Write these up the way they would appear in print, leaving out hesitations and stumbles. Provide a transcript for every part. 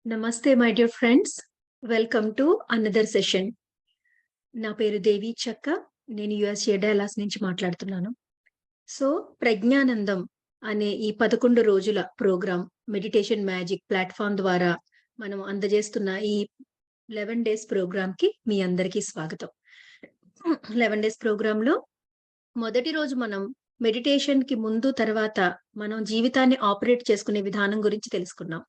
నమస్తే my dear friends. Welcome to another session. నా పేరు దేవి చక్క. నేను యూఎస్ఏ డల్లాస్ నుంచి మాట్లాడుతున్నాను. సో, ప్రజ్ఞానందం అనే ఈ 11 రోజుల ప్రోగ్రామ్ మెడిటేషన్ మ్యాజిక్ ప్లాట్‌ఫార్మ్ ద్వారా మనం అందజేస్తున్న ఈ 11 డేస్ ప్రోగ్రామ్‌కి మీ అందరికీ స్వాగతం. 11 డేస్ ప్రోగ్రామ్‌లో మొదటి రోజు మనం మెడిటేషన్‌కి ముందు, తర్వాత మనం జీవితాన్ని ఆపరేట్ చేసుకునే విధానం గురించి తెలుసుకున్నాం.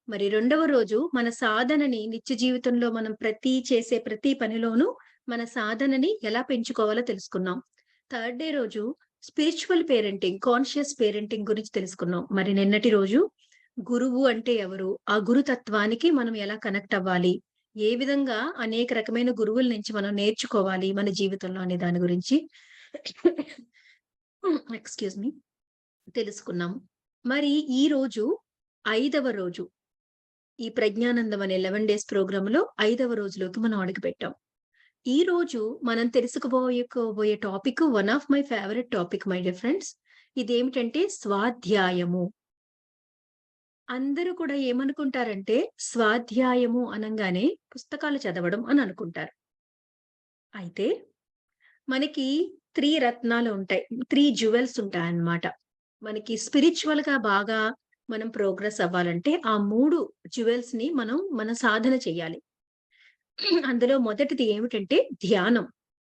మరి రెండవ రోజు మన సాధనని నిత్య జీవితంలో మనం చేసే ప్రతి పనిలోనూ మన సాధనని ఎలా పెంచుకోవాలో తెలుసుకున్నాం. థర్డ్ డే రోజు స్పిరిచ్యువల్ పేరెంటింగ్, కాన్షియస్ పేరెంటింగ్ గురించి తెలుసుకున్నాం. మరి నిన్నటి రోజు గురువు అంటే ఎవరు? ఆ గురుతత్వానికి మనం ఎలా కనెక్ట్ అవ్వాలి? ఏ విధంగా అనేక రకమైన గురువుల నుంచి మనం నేర్చుకోవాలి మన జీవితంలో అనే దాని గురించి ఎక్స్‌క్యూజ్ మీ తెలుసుకున్నాము. మరి ఈ రోజు ఐదవ రోజు ఈ ప్రజ్ఞానందం అనే 11 డేస్ ప్రోగ్రామ్‌లో 5వ రోజులోకి మనం అడుగుపెట్టాం. ఈ రోజు మనం తెలుసుకోబోయే topic one of my favourite topic my dear friends. ఇదేమిటంటే స్వాధ్యాయము. అందరూ కూడా ఏమనుకుంటారంటే స్వాధ్యాయము అనంగానే పుస్తకాలు చదవడం అని అనుకుంటారు. అయితే మనకి 3 రత్నాలు ఉంటాయి. 3 జ్యువెల్స్ ఉంటాయన్నమాట. మనకి స్పిరిచ్యువల్‌గా బాగా మనం ప్రోగ్రెస్ అవ్వాలంటే ఆ 3 జ్యువెల్స్‌ని మన సాధన చేయాలి. అందులో మొదటిది ఏమిటంటే ధ్యానం.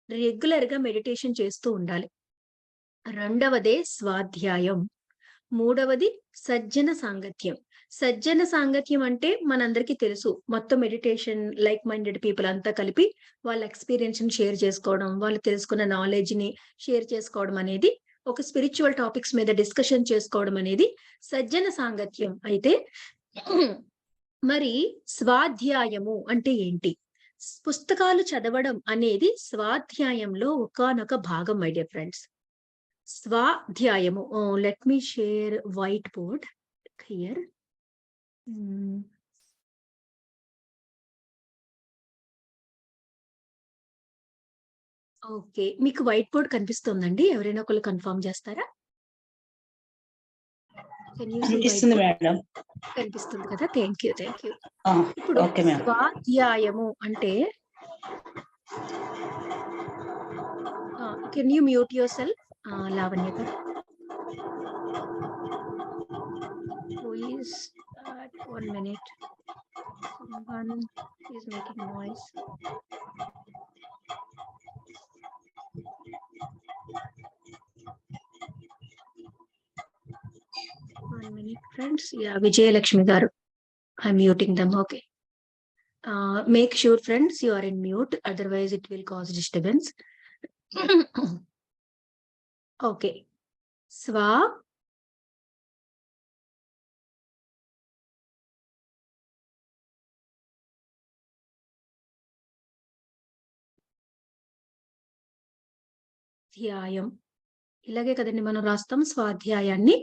రెగ్యులర్‌గా మెడిటేషన్ చేస్తూ ఉండాలి. రెండవదే స్వాధ్యాయం. మూడవది సజ్జన సాంగత్యం. సజ్జన సాంగత్యం అంటే మనందరికీ తెలుసు. మొత్తం మెడిటేషన్ లైక్ మైండెడ్ పీపుల్ అంతా కలిపి వాళ్ళ ఎక్స్‌పీరియన్స్‌ని షేర్ చేసుకోవడం, వాళ్ళు తెలుసుకున్న నాలెడ్జ్‌ని షేర్ చేసుకోవడం అనేది ఒక స్పిరిచ్యువల్ టాపిక్స్ మీద డిస్కషన్ చేసుకోవడం అనేది సజ్జన సాంగత్యం. అయితే మరి స్వాధ్యాయము అంటే ఏంటి? పుస్తకాలు చదవడం అనేది స్వాధ్యాయంలో ఒకానొక భాగం మై డియర్ ఫ్రెండ్స్. స్వాధ్యాయము let me share white board here. Hmm. Okay. మీకు వైట్ బోర్డ్ కనిపిస్తుందండి? ఎవరైనా ఒకళ్ళు కన్ఫర్మ్ చేస్తారా? కెన్ యూ సీ వైట్ కనిపిస్తుంది బోర్డ్? మేడం. కనిపిస్తుంది కదా! Thank you. Thank you. ఆ! ఇప్పుడు ఓకే మేడం. స్వాధ్యాయము అంటే can you mute yourself? Lavanya garu. Please, 1 minute. Someone is making noise. 1 minute, friends. Yeah, Vijayalakshmi garu. I'm muting them. Okay. Make sure, friends, you are in mute. Otherwise, it will cause disturbance. Okay. Swa. ధ్యాయం. ఇలాగే కదండి మనం రాస్తాం స్వాధ్యాయాన్ని.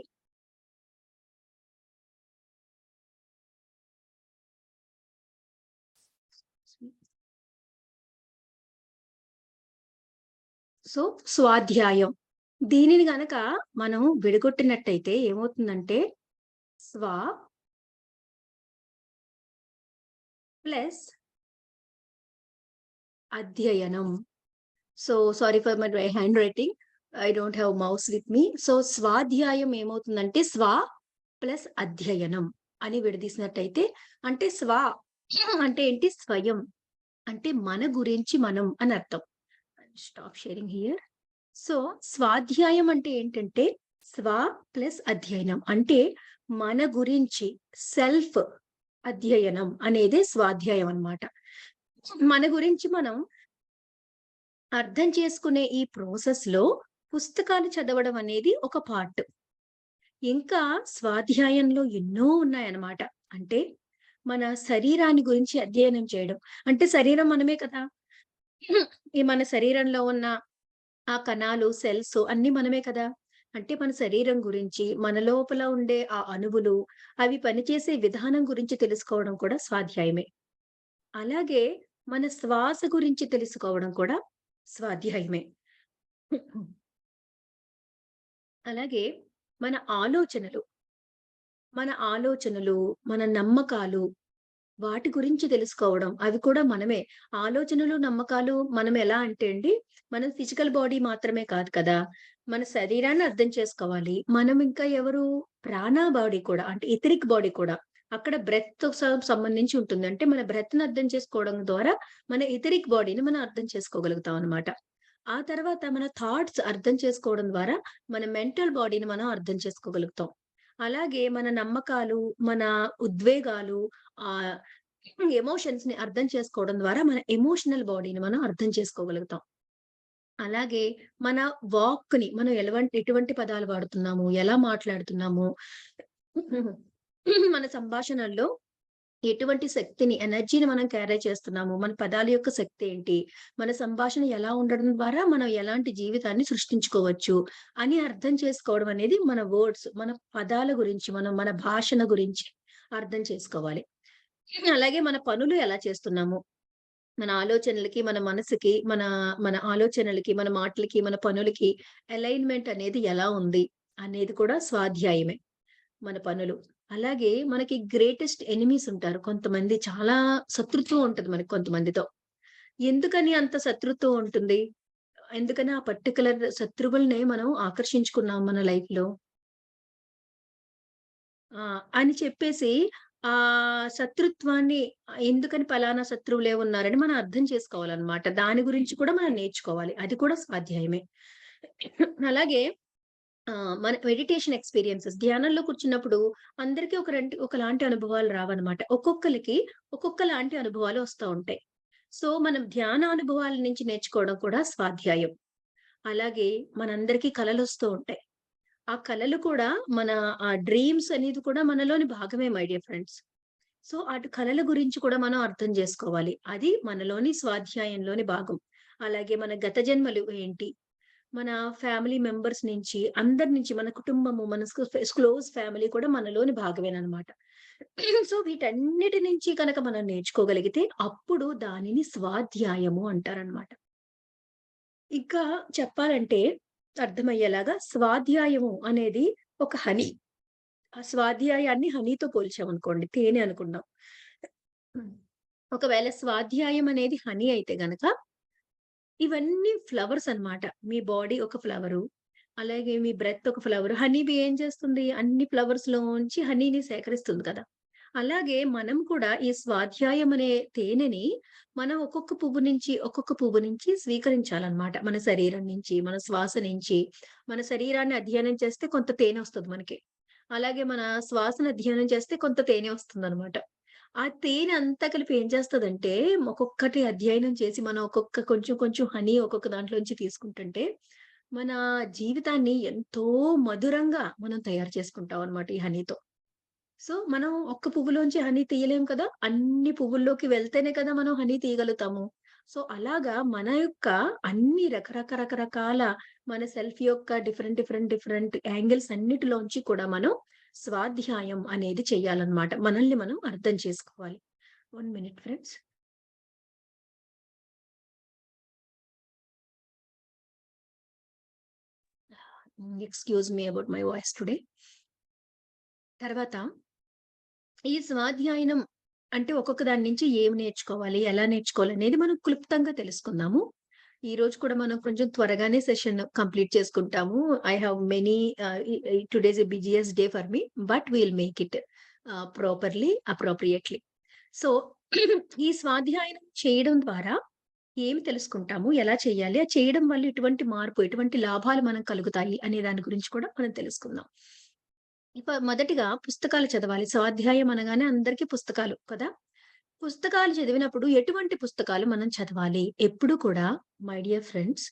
So, స్వాధ్యాయం. దీనిని గనక మనం విడగొట్టినట్టయితే ఏమవుతుందంటే స్వ ప్లస్ అధ్యయనం. So, sorry for my handwriting. I don't have mouse with me. So, స్వాధ్యాయం ఏమవుతుందంటే స్వ ప్లస్ అధ్యయనం అని విడదీసినట్టయితే అంటే స్వ అంటే ఏంటి? స్వయం. అంటే మన గురించి మనం అని అర్థం. Stop sharing here. సో, స్వాధ్యాయం అంటే ఏంటంటే స్వ ప్లస్ అధ్యయనం. అంటే మన గురించి సెల్ఫ్ అధ్యయనం అనేదే స్వాధ్యాయం అన్నమాట. మన గురించి మనం అర్థం చేసుకునే ఈ ప్రాసెస్‌లో పుస్తకాలు చదవడం అనేది ఒక పార్ట్. ఇంకా స్వాధ్యాయంలో ఎన్నో ఉన్నాయన్నమాట. అంటే మన శరీరాన్ని గురించి అధ్యయనం చేయడం. అంటే శరీరం మనమే కదా! ఈ మన శరీరంలో ఉన్న ఆ కణాలు, సెల్స్ అన్నీ మనమే కదా! అంటే మన శరీరం గురించి, మన లోపల ఉండే ఆ అణువులు, అవి పనిచేసే విధానం గురించి తెలుసుకోవడం కూడా స్వాధ్యాయమే. అలాగే మన శ్వాస గురించి తెలుసుకోవడం కూడా స్వాధ్యాయమే. అలాగే మన ఆలోచనలు, మన ఆలోచనలు, మన నమ్మకాలు, వాటి గురించి తెలుసుకోవడం. అవి కూడా మనమే. ఆలోచనలు, నమ్మకాలు మనం ఎలా అంటే అండి, మనం ఫిజికల్ బాడీ మాత్రమే కాదు కదా! మన శరీరాన్ని అర్థం చేసుకోవాలి. మనం ఇంకా ఎవరు ప్రాణ బాడీ కూడా అంటే ఇథరిక్ బాడీ కూడా. అక్కడ బ్రెత్ సంబంధించి ఉంటుంది. అంటే మన బ్రెత్‌ని అర్థం చేసుకోవడం ద్వారా మన ఇథరిక్ బాడీని మనం అర్థం చేసుకోగలుగుతాం అన్నమాట. ఆ తర్వాత మన థాట్స్ అర్థం చేసుకోవడం ద్వారా మన మెంటల్ బాడీని మనం అర్థం చేసుకోగలుగుతాం. అలాగే మన నమ్మకాలు, మన ఉద్వేగాలు, ఆహ్, ఎమోషన్స్‌ని అర్థం చేసుకోవడం ద్వారా మన ఎమోషనల్ బాడీని మనం అర్థం చేసుకోగలుగుతాం. అలాగే మన వాక్‌ని మనం ఎటువంటి పదాలు వాడుతున్నాము, ఎలా మాట్లాడుతున్నాము, మన సంభాషణల్లో ఎటువంటి శక్తిని, ఎనర్జీని మనం క్యారీ చేస్తున్నాము, మన పదాల యొక్క శక్తి ఏంటి, మన సంభాషణ ఎలా ఉండడం ద్వారా మనం ఎలాంటి జీవితాన్ని సృష్టించుకోవచ్చు అని అర్థం చేసుకోవడం అనేది మన వర్డ్స్, మన పదాల గురించి, మన భాషణ గురించి అర్థం చేసుకోవాలి. అలాగే మన పనులు ఎలా చేస్తున్నాము, మన ఆలోచనలకి, మన మనసుకి, మన ఆలోచనలకి, మన మాటలకి, మన పనులకి అలైన్‌మెంట్ అనేది ఎలా ఉంది అనేది కూడా స్వాధ్యాయమే మన పనులు. అలాగే మనకి గ్రేటెస్ట్ ఎనిమీస్ ఉంటారు. కొంతమంది చాలా శత్రుత్వం ఉంటది మనకి కొంతమందితో. ఎందుకని అంత శత్రుత్వం ఉంటుంది? ఎందుకని ఆ పర్టిక్యులర్ శత్రువులనే మనం ఆకర్షించుకున్నాం మన లైఫ్‌లో? అని చెప్పేసి శత్రుత్వాన్ని ఎందుకని పలానా శత్రువులే ఉన్నారని మనం అర్థం చేసుకోవాలన్నమాట. దాని గురించి కూడా మనం నేర్చుకోవాలి. అది కూడా స్వాధ్యాయమే. అలాగే మన మెడిటేషన్ ఎక్స్‌పీరియన్సెస్ ధ్యానంలో కూర్చున్నప్పుడు అందరికి ఒకలాంటి అనుభవాలు రావన్నమాట. ఒక్కొక్కళ్ళకి ఒక్కొక్కలాంటి అనుభవాలు వస్తా ఉంటాయి. సో, మనం ధ్యాన అనుభవాల నుంచి నేర్చుకోవడం కూడా స్వాధ్యాయం. అలాగే మనందరికీ కలలొస్తూ ఉంటాయి. ఆ కలలు కూడా మన డ్రీమ్స్ అనేది కూడా మనలోని భాగమే మై డియర్ ఫ్రెండ్స్. సో, అటు కలల గురించి కూడా మనం అర్థం జేసుకోవాలి. అది మనలోని స్వాధ్యాయంలోని భాగం. అలాగే మన గత జన్మలు ఏంటి? మన ఫ్యామిలీ మెంబర్స్ నుంచి, అందరి నుంచి మన కుటుంబము, మన క్లోజ్ ఫ్యామిలీ కూడా మనలోని భాగమేననమాట. సో, వీటన్నిటి నుంచి కనుక మనం నేర్చుకోగలిగితే అప్పుడు దానిని స్వాధ్యాయము అంటారనమాట. ఇంకా చెప్పాలంటే అర్థమయ్యేలాగా స్వాధ్యాయము అనేది ఒక హనీ. ఆ స్వాధ్యాయాన్ని హనీతో పోల్చామనుకోండి. తేనె అనుకుందాం. ఒకవేళ స్వాధ్యాయం అనేది హనీ అయితే గనక ఇవన్నీ ఫ్లవర్స్ అన్నమాట. మీ బాడీ ఒక ఫ్లవరు. అలాగే మీ బ్రెత్ ఒక ఫ్లవర్. హనీ బీ ఏం చేస్తుంది? అన్ని ఫ్లవర్స్‌లోంచి హనీని సేకరిస్తుంది కదా! అలాగే మనం కూడా ఈ స్వాధ్యాయం అనే తేనెని మనం ఒక్కొక్క పువ్వు నుంచి స్వీకరించాలన్నమాట. మన శరీరం నుంచి, మన శ్వాస నుంచి, మన శరీరాన్ని అధ్యయనం చేస్తే కొంత తేనె వస్తది మనకి. అలాగే మన శ్వాసను అధ్యయనం చేస్తే కొంత తేనె వస్తుందన్నమాట. ఆ తేనె అంతా కలిపి ఏం చేస్తదంటే, ఒక్కొక్కటి అధ్యయనం చేసి మనం ఒక్కొక్క కొంచెం కొంచెం హనీ ఒక్కొక్క దాంట్లోంచి తీసుకుంటుంటే, మన జీవితాన్ని ఎంతో మధురంగా మనం తయారు చేసుకుంటాం అన్నమాట ఈ హనీతో. సో, మనం ఒక్క పువ్వులోంచి హనీ తీయలేం కదా! అన్ని పువ్వుల్లోకి వెళ్తేనే కదా మనం హనీ తీయగలుగుతాము. సో, అలాగా మన యొక్క అన్ని రకరకాల మన సెల్ఫ్ యొక్క డిఫరెంట్ యాంగిల్స్ అన్నిటిలోంచి కూడా మనం స్వాధ్యాయం అనేది చెయ్యాలన్నమాట. మనల్ని మనం అర్థం చేసుకోవాలి. 1 minute friends. Excuse me about my voice today. తర్వాత ఈ స్వాధ్యాయనం అంటే ఒక్కొక్క దాని నుంచి ఏమి నేర్చుకోవాలి? ఎలా నేర్చుకోవాలనేది మనం క్లుప్తంగా తెలుసుకుందాము. ఈరోజు కూడా మనం కొంచెం త్వరగానే సెషన్ కంప్లీట్ చేసుకుంటాము. I have many today is a busiest day for me. But we will make it properly, appropriately. So, ఈ స్వాధ్యాయనం చేయడం ద్వారా ఏమి తెలుసుకుంటాము? ఎలా చేయాలి? అది చేయడం వల్ల ఎటువంటి మార్పు, ఎటువంటి లాభాలు మనకు కలుగుతాయి అనే దాని గురించి కూడా మనం తెలుసుకుందాం. మొదటిగా పుస్తకాలు చదవాలి. స్వాధ్యాయం అనగానే అందరికీ పుస్తకాలు కదా! పుస్తకాలు చదివినప్పుడు ఎటువంటి పుస్తకాలు మనం చదవాలి? ఎప్పుడు కూడా మై డియర్ ఫ్రెండ్స్,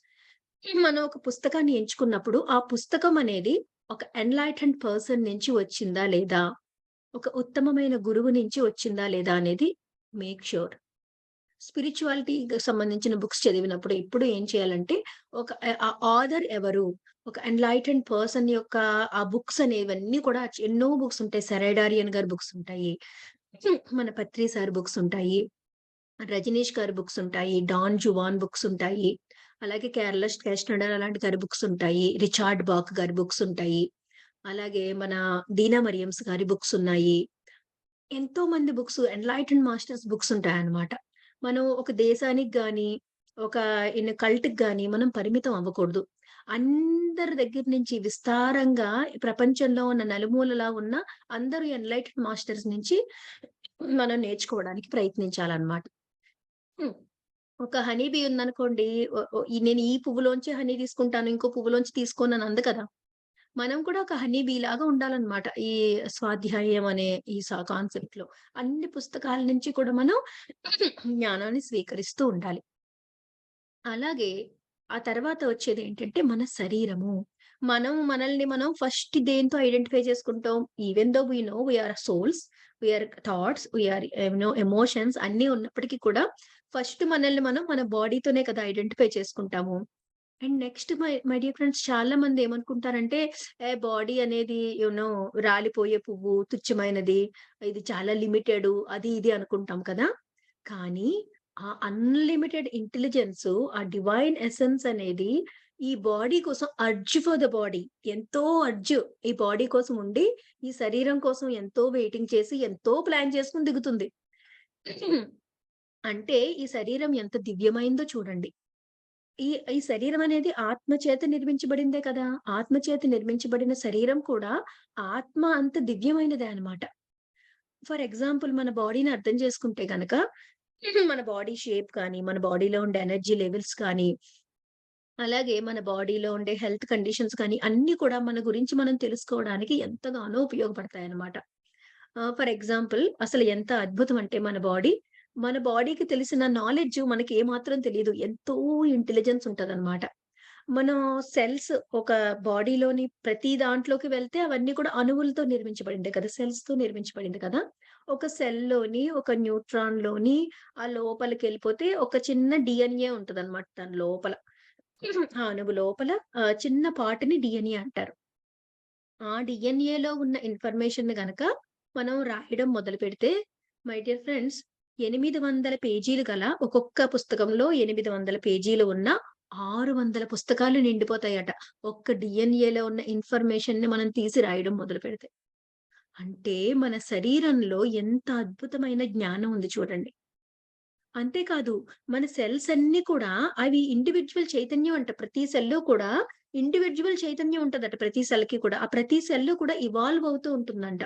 మనం ఒక పుస్తకాన్ని ఎంచుకున్నప్పుడు ఆ పుస్తకం అనేది ఒక ఎన్‌లైటెండ్ పర్సన్ నుంచి వచ్చిందా లేదా? ఒక ఉత్తమమైన గురువు నుంచి వచ్చిందా లేదా అనేది మేక్ ష్యూర్. స్పిరిచువాలిటీకి సంబంధించిన బుక్స్ చదివినప్పుడు ఎప్పుడు ఏం చేయాలంటే ఒక ఆ ఆథర్ ఎవరు? ఒక ఎన్‌లైటెండ్ పర్సన్ యొక్క ఆ బుక్స్ అనేవన్నీ కూడా ఎన్నో బుక్స్ ఉంటాయి. సెరైడారియన్ గారి బుక్స్ ఉంటాయి. మన పత్రి సార్ బుక్స్ ఉంటాయి. రజనీష్ గారి బుక్స్ ఉంటాయి. డాన్ జువాన్ బుక్స్ ఉంటాయి. అలాగే కేరళ కేస్టనర్ అలాంటి గారి బుక్స్ ఉంటాయి. రిచార్డ్ బాక్ గారి బుక్స్ ఉంటాయి. అలాగే మన దీనా మరియమ్స్ గారి బుక్స్ ఉన్నాయి. ఎంతో మంది బుక్స్ ఎన్‌లైటెన్డ్ మాస్టర్స్ బుక్స్ ఉంటాయన్నమాట. మనం ఒక దేశానికి గాని, ఒక కల్ట్‌కి గాని మనం పరిమితం అవ్వకూడదు. అందరి దగ్గర నుంచి విస్తారంగా ప్రపంచంలో ఉన్న నలుమూలలా ఉన్న అందరూ ఎన్‌లైటెన్డ్ మాస్టర్స్ నుంచి మనం నేర్చుకోవడానికి ప్రయత్నించాలన్నమాట. హ్మ్. ఒక హనీ బీ ఉందనుకోండి. ఒ ఒ నేను ఈ పువ్వులోంచి హనీ తీసుకుంటాను. ఇంకో పువ్వులోంచి తీసుకోనని అందు కదా! మనం కూడా ఒక హనీ బీ లాగా ఉండాలన్నమాట. ఈ స్వాధ్యాయం అనే ఈ కాన్సెప్ట్‌లో. అన్ని పుస్తకాల నుంచి కూడా మనం జ్ఞానాన్ని స్వీకరిస్తూ ఉండాలి. అలాగే ఆ తర్వాత వచ్చేదేంటంటే మన శరీరము. మనం మనల్ని మనం ఫస్ట్ దేనితో ఐడెంటిఫై చేసుకుంటాం? Even though we know we are souls, we are thoughts, we are emotions అన్నీ ఉన్నప్పటికీ కూడా ఫస్ట్ మనల్ని మనం మన బాడీతోనే కదా ఐడెంటిఫై చేసుకుంటాము. And next my my dear friends, చాలా మంది ఏమనుకుంటారంటే, బాడీ అనేది రాలిపోయే పువ్వు, తుచ్చమైనది, ఇది చాలా లిమిటెడు అది ఇది అనుకుంటాం కదా! కానీ ఆ అన్‌లిమిటెడ్ ఇంటెలిజెన్సు, ఆ డివైన్ ఎసెన్స్ అనేది ఈ బాడీ కోసం ఫర్ ద బాడీ ఎంతో ఈ బాడీ కోసం ఉండి, ఈ శరీరం కోసం ఎంతో వెయిటింగ్ చేసి, ఎంతో ప్లాన్ చేసుకొని దిగుతుంది. అంటే ఈ శరీరం ఎంత దివ్యమైందో చూడండి. ఈ ఈ శరీరం అనేది ఆత్మ చేత నిర్మించబడిందే కదా! ఆత్మ చేత నిర్మించబడిన శరీరం కూడా ఆత్మ అంత దివ్యమైనదే అన్నమాట. ఫర్ ఎగ్జాంపుల్ మన బాడీని అర్థం చేసుకుంటే గనక మన బాడీ షేప్ కానీ, మన బాడీలో ఉండే ఎనర్జీ లెవెల్స్ కానీ, అలాగే మన బాడీలో ఉండే హెల్త్ కండిషన్స్ కానీ అన్నీ కూడా మన గురించి మనం తెలుసుకోవడానికి ఎంతగానో ఉపయోగపడతాయన్నమాట. ఫర్ ఎగ్జాంపుల్ అసలు ఎంత అద్భుతం అంటే మన బాడీకి తెలిసిన నాలెడ్జ్ మనకి ఏమాత్రం తెలీదు. ఎంతో ఇంటెలిజెన్స్ ఉంటదన్నమాట. మనం సెల్స్ ఒక బాడీలోని ప్రతి దాంట్లోకి వెళ్తే అవన్నీ కూడా అణువులతో నిర్మించబడిందే కదా! సెల్స్‌తో నిర్మించబడింది కదా! ఒక సెల్‌లోని, ఒక న్యూట్రాన్‌లోని ఆ లోపలికెళ్ళిపోతే ఒక చిన్న డీఎన్ఏ ఉంటదన్నమాట దాని లోపల. ఆ అణువు లోపల చిన్న పార్ట్‌ని డీఎన్ఏ అంటారు. ఆ డీఎన్ఏలో ఉన్న ఇన్ఫర్మేషన్‌ని గనక మనం రాయడం మొదలుపెడితే మై డియర్ ఫ్రెండ్స్, 800 పేజీలు గల ఒక్కొక్క పుస్తకంలో 800 పేజీలు ఉన్న 600 పుస్తకాలు నిండిపోతాయట. ఒక్క డీఎన్ఏలో ఉన్న ఇన్ఫర్మేషన్‌ని మనం తీసి రాయడం మొదలుపెడితే. అంటే మన శరీరంలో ఎంత అద్భుతమైన జ్ఞానం ఉంది చూడండి. అంతేకాదు మన సెల్స్ అన్నీ కూడా అవి ఇండివిడ్యువల్ చైతన్యం అంట. ప్రతి సెల్‌లో కూడా ఇండివిడ్యువల్ చైతన్యం ఉంటదట ప్రతి సెల్‌కి కూడా. ఆ ప్రతి సెల్లు కూడా ఇవాల్వ్ అవుతూ ఉంటుందంట.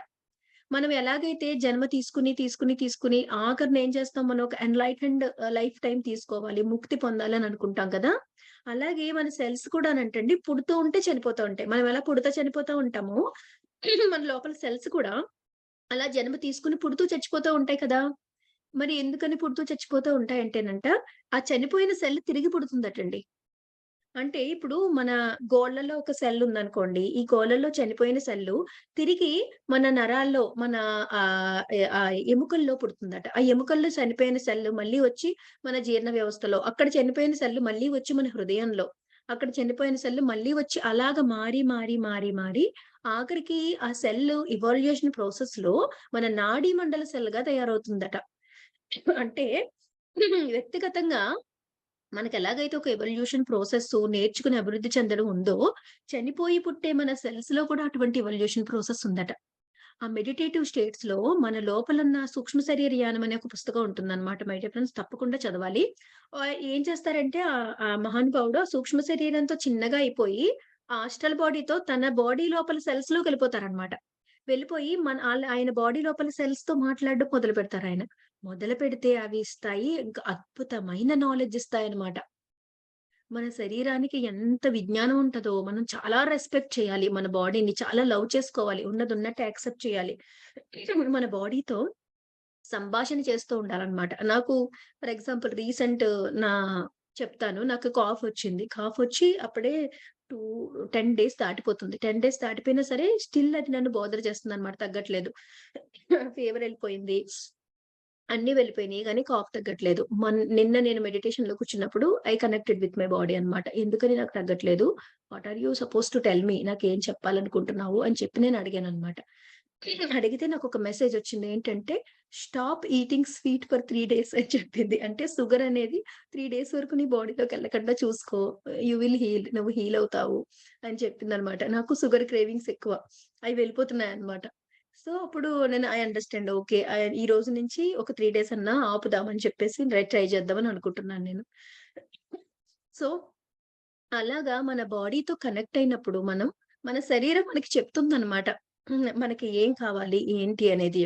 మనం ఎలాగైతే జన్మ తీసుకొని ఆఖరిన ఏం చేస్తాం, మనం ఒక ఎన్‌లైటెండ్ లైఫ్ టైమ్ తీసుకోవాలి, ముక్తి పొందాలని అనుకుంటాం కదా! అలాగే మన సెల్స్ కూడానంటండి పుడుతూ ఉంటే చనిపోతూ ఉంటాయి. మనం ఎలా పుడతా చనిపోతా ఉంటామో, మన లోపల సెల్స్ కూడా అలా జన్మ తీసుకొని పుడుతూ చచ్చిపోతూ ఉంటాయి కదా! మరి ఎందుకని పుడుతూ చచ్చిపోతూ ఉంటాయంటేనంట, ఆ చనిపోయిన సెల్ తిరిగి పుడుతుందటండి. అంటే ఇప్పుడు మన గోళ్ళలో ఒక సెల్ ఉందనుకోండి. ఈ గోళ్ళలో చనిపోయిన సెల్లు తిరిగి మన నరాల్లో మన ఎముకల్లో పుడుతుందట. ఆ ఎముకల్లో చనిపోయిన సెల్లు మళ్ళీ వచ్చి మన జీర్ణ వ్యవస్థలో, అక్కడ చనిపోయిన సెల్లు మళ్ళీ వచ్చి మన హృదయంలో, అక్కడ చనిపోయిన సెల్లు మళ్ళీ వచ్చి అలాగ మారి ఆఖరికి ఆ సెల్లు ఇవాల్యుయేషన్ ప్రాసెస్‌లో మన నాడీ మండల సెల్‌గా తయారవుతుందట. అంటే వ్యక్తిగతంగా మనకెలాగైతే ఒక ఎవల్యూషన్ ప్రాసెస్సు నేర్చుకుని అభివృద్ధి చెందడం ఉందో, చనిపోయి పుట్టే మన సెల్స్‌లో కూడా అటువంటి ఎవల్యూషన్ ప్రాసెస్ ఉందట. ఆ మెడిటేటివ్ స్టేట్స్‌లో మన లోపలున్న సూక్ష్మ శరీర యానం అనే ఒక పుస్తకం ఉంటుందన్నమాట. మై డియర్ ఫ్రెండ్స్ తప్పకుండా చదవాలి. ఏం చేస్తారంటే ఆ మహానుభావుడు ఆ సూక్ష్మ శరీరంతో చిన్నగా అయిపోయి, ఆ ఆస్ట్రల్ బాడీతో తన బాడీ లోపల సెల్స్‌లోకెళ్ళిపోతారన్నమాట. వెళ్ళిపోయి ఆయన బాడీ లోపల సెల్స్‌తో మాట్లాడడం మొదలుపెడతారాయన. మొదలుపెడితే అవి ఇస్తాయి. ఇంకా అద్భుతమైన నాలెడ్జ్ ఇస్తాయన్నమాట. మన శరీరానికి ఎంత విజ్ఞానం ఉంటదో, మనం చాలా రెస్పెక్ట్ చేయాలి. మన బాడీని చాలా లవ్ చేసుకోవాలి. ఉన్నదున్నట్టు యాక్సెప్ట్ చేయాలి. మన బాడీతో సంభాషణ చేస్తూ ఉండాలన్నమాట. నాకు ఫర్ ఎగ్జాంపుల్ నా చెప్తాను. నాకు కాఫొచ్చింది. కాఫొచ్చి అప్పుడే 10 డేస్ దాటిపోతుంది. 10 డేస్ దాటిపోయినా సరే స్టిల్ అది నన్ను బోదర్ చేస్తుందన్నమాట. తగ్గట్లేదు. ఫీవర్ ఎళ్ళిపోయింది. అన్నీ వెళ్ళిపోయినాయి గానీ కాఫ్ తగ్గట్లేదు. నిన్న నేను మెడిటేషన్‌లో కూర్చున్నప్పుడు I connected with my body అన్నమాట. ఎందుకని నాకు తగ్గట్లేదు? What are you suppose to tell me? నాకేం చెప్పాలనుకుంటున్నావు? అని చెప్పి నేను అడిగానన్నమాట. అడిగితే నాకొక మెసేజొచ్చింది. ఏంటంటే, stop eating sweet for 3 days అని చెప్పింది. అంటే షుగర్ అనేది 3 డేస్ వరకు నీ బాడీలోకెళ్ళకుండా చూసుకో. You will heal. నువ్వు హీల్ అవుతావు అని చెప్పిందన్నమాట. నాకు షుగర్ క్రేవింగ్స్ ఎక్కువ. అవి వెళ్ళిపోతున్నాయన్నమాట. సో, అప్పుడు నేను ఐ అండర్‌స్టాండ్. ఓకే. ఈ రోజు నుంచి ఒక 3 డేస్ అన్నా ఆపుదామని చెప్పేసి ట్రై చేద్దామని అనుకుంటున్నాను నేను. సో, అలాగా మన బాడీతో కనెక్ట్ అయినప్పుడు మనం, మన శరీరం మనకి చెప్తుందనమాట. మనకి ఏం కావాలి? ఏంటి అనేది.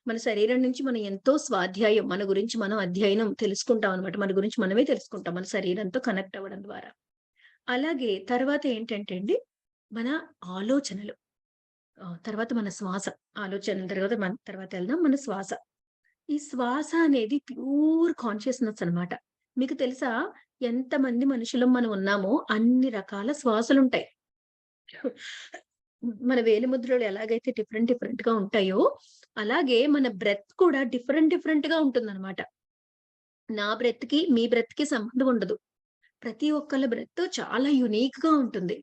మన శరీరం నుంచి మనం ఎంతో స్వాధ్యాయం మన గురించి మనం అధ్యయనం తెలుసుకుంటాం అనమాట. మన గురించి మనమే తెలుసుకుంటాం. మన శరీరంతో కనెక్ట్ అవ్వడం ద్వారా. అలాగే తర్వాత ఏంటంటే అండి, మన ఆలోచనలు. తర్వాత మన శ్వాస. ఆలోచనల తర్వాత తర్వాత ఎళ్దాం. మన శ్వాస. ఈ శ్వాస అనేది ప్యూర్ కాన్షియస్‌నెస్ అన్నమాట. మీకు తెలుసా? ఎంతమంది మనుషులం మనం ఉన్నామో అన్ని రకాల శ్వాసలుంటాయి. మన వేలిముద్రలు ఎలాగైతే డిఫరెంట్ డిఫరెంట్‌గా ఉంటాయో, అలాగే మన బ్రెత్ కూడా డిఫరెంట్ డిఫరెంట్‌గా ఉంటుందన్నమాట. నా బ్రెత్‌కి, మీ బ్రెత్‌కి సంబంధం ఉండదు. ప్రతి ఒక్కళ్ళ బ్రెత్ చాలా యూనిక్‌గా ఉంటుంది.